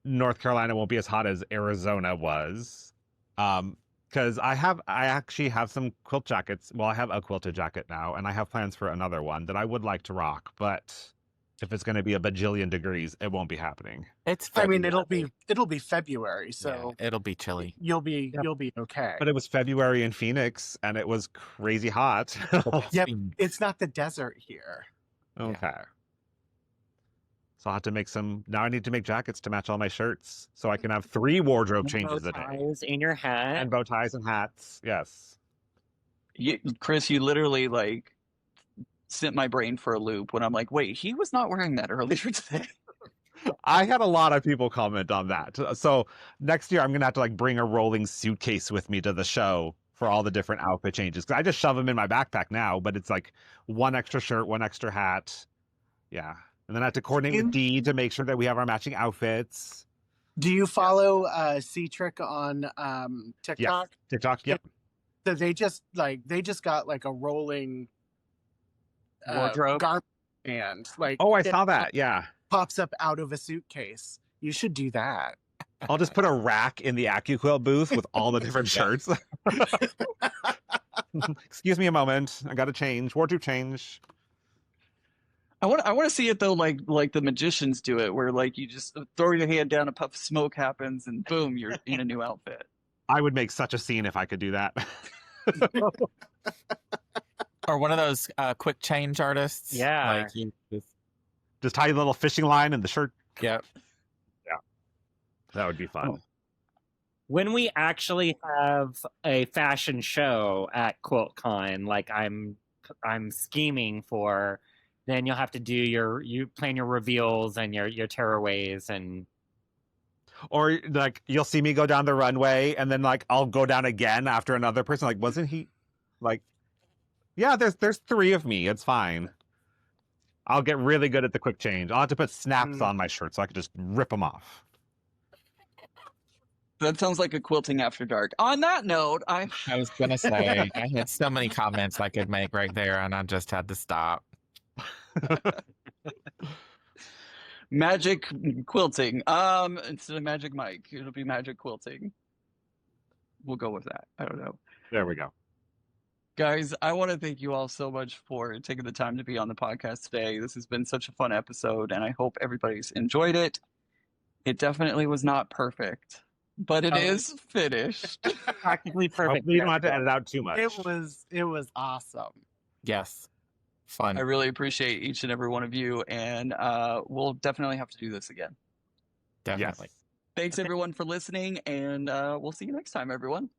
North Carolina won't be as hot as Arizona was. Because I actually have some quilt jackets. Well, I have a quilted jacket now, and I have plans for another one that I would like to rock. But if it's going to be a bajillion degrees, it won't be happening. It's I mean, February. it'll be February, so Yeah, it'll be chilly. you'll be okay. But it was February in Phoenix, and it was crazy hot. Yep. It's not the desert here. Okay. So I'll have to make some. Now I need to make jackets to match all my shirts, so I can have 3 wardrobe changes a day, Ties in your hat. and bow ties and hats. Yes. Chris, you literally like sent my brain for a loop when I'm like, wait, he was not wearing that earlier today. I had a lot of people comment on that. So next year I'm gonna have to like bring a rolling suitcase with me to the show for all the different outfit changes. Because I just shove them in my backpack now, but it's like 1 extra shirt, 1 extra hat. Yeah. And then I have to coordinate with Dee to make sure that we have our matching outfits. Do you follow C-Trick on TikTok? TikTok, yep. So they just got like a rolling Wardrobe? garment and like Oh, I it saw that. Yeah. pops up out of a suitcase. You should do that. I'll just put a rack in the AccuQuilt booth with all the different shirts. Excuse me a moment. I got to change. Wardrobe change. I want to see it though, like the magicians do it, where like you just throw your hand down, a puff of smoke happens, and boom, you're in a new outfit. I would make such a scene if I could do that. Or one of those quick change artists. Yeah. Like you Just tie a little fishing line in the shirt. Yep. That would be fun. When we actually have a fashion show at QuiltCon, like I'm scheming for, then you'll have to do you plan your reveals and your tearaways and Or like you'll see me go down the runway and then like I'll go down again after another person. Like, wasn't he like, yeah, there's 3 of me. It's fine. I'll get really good at the quick change. I'll have to put snaps Mm. on my shirt so I can just rip them off. That sounds like a quilting after dark. On that note, I was gonna say I had so many comments I could make right there, and I just had to stop. magic quilting. Instead of Magic Mike, it'll be magic quilting. We'll go with that. I don't know. There we go. Guys, I want to thank you all so much for taking the time to be on the podcast today. This has been such a fun episode, and I hope everybody's enjoyed it. It definitely was not perfect, but it is finished. Practically perfect. Hopefully you don't have to edit out too much. It was awesome. Yes, fun. I really appreciate each and every one of you, and we'll definitely have to do this again. Definitely. Yes. Thanks everyone for listening, and we'll see you next time, everyone.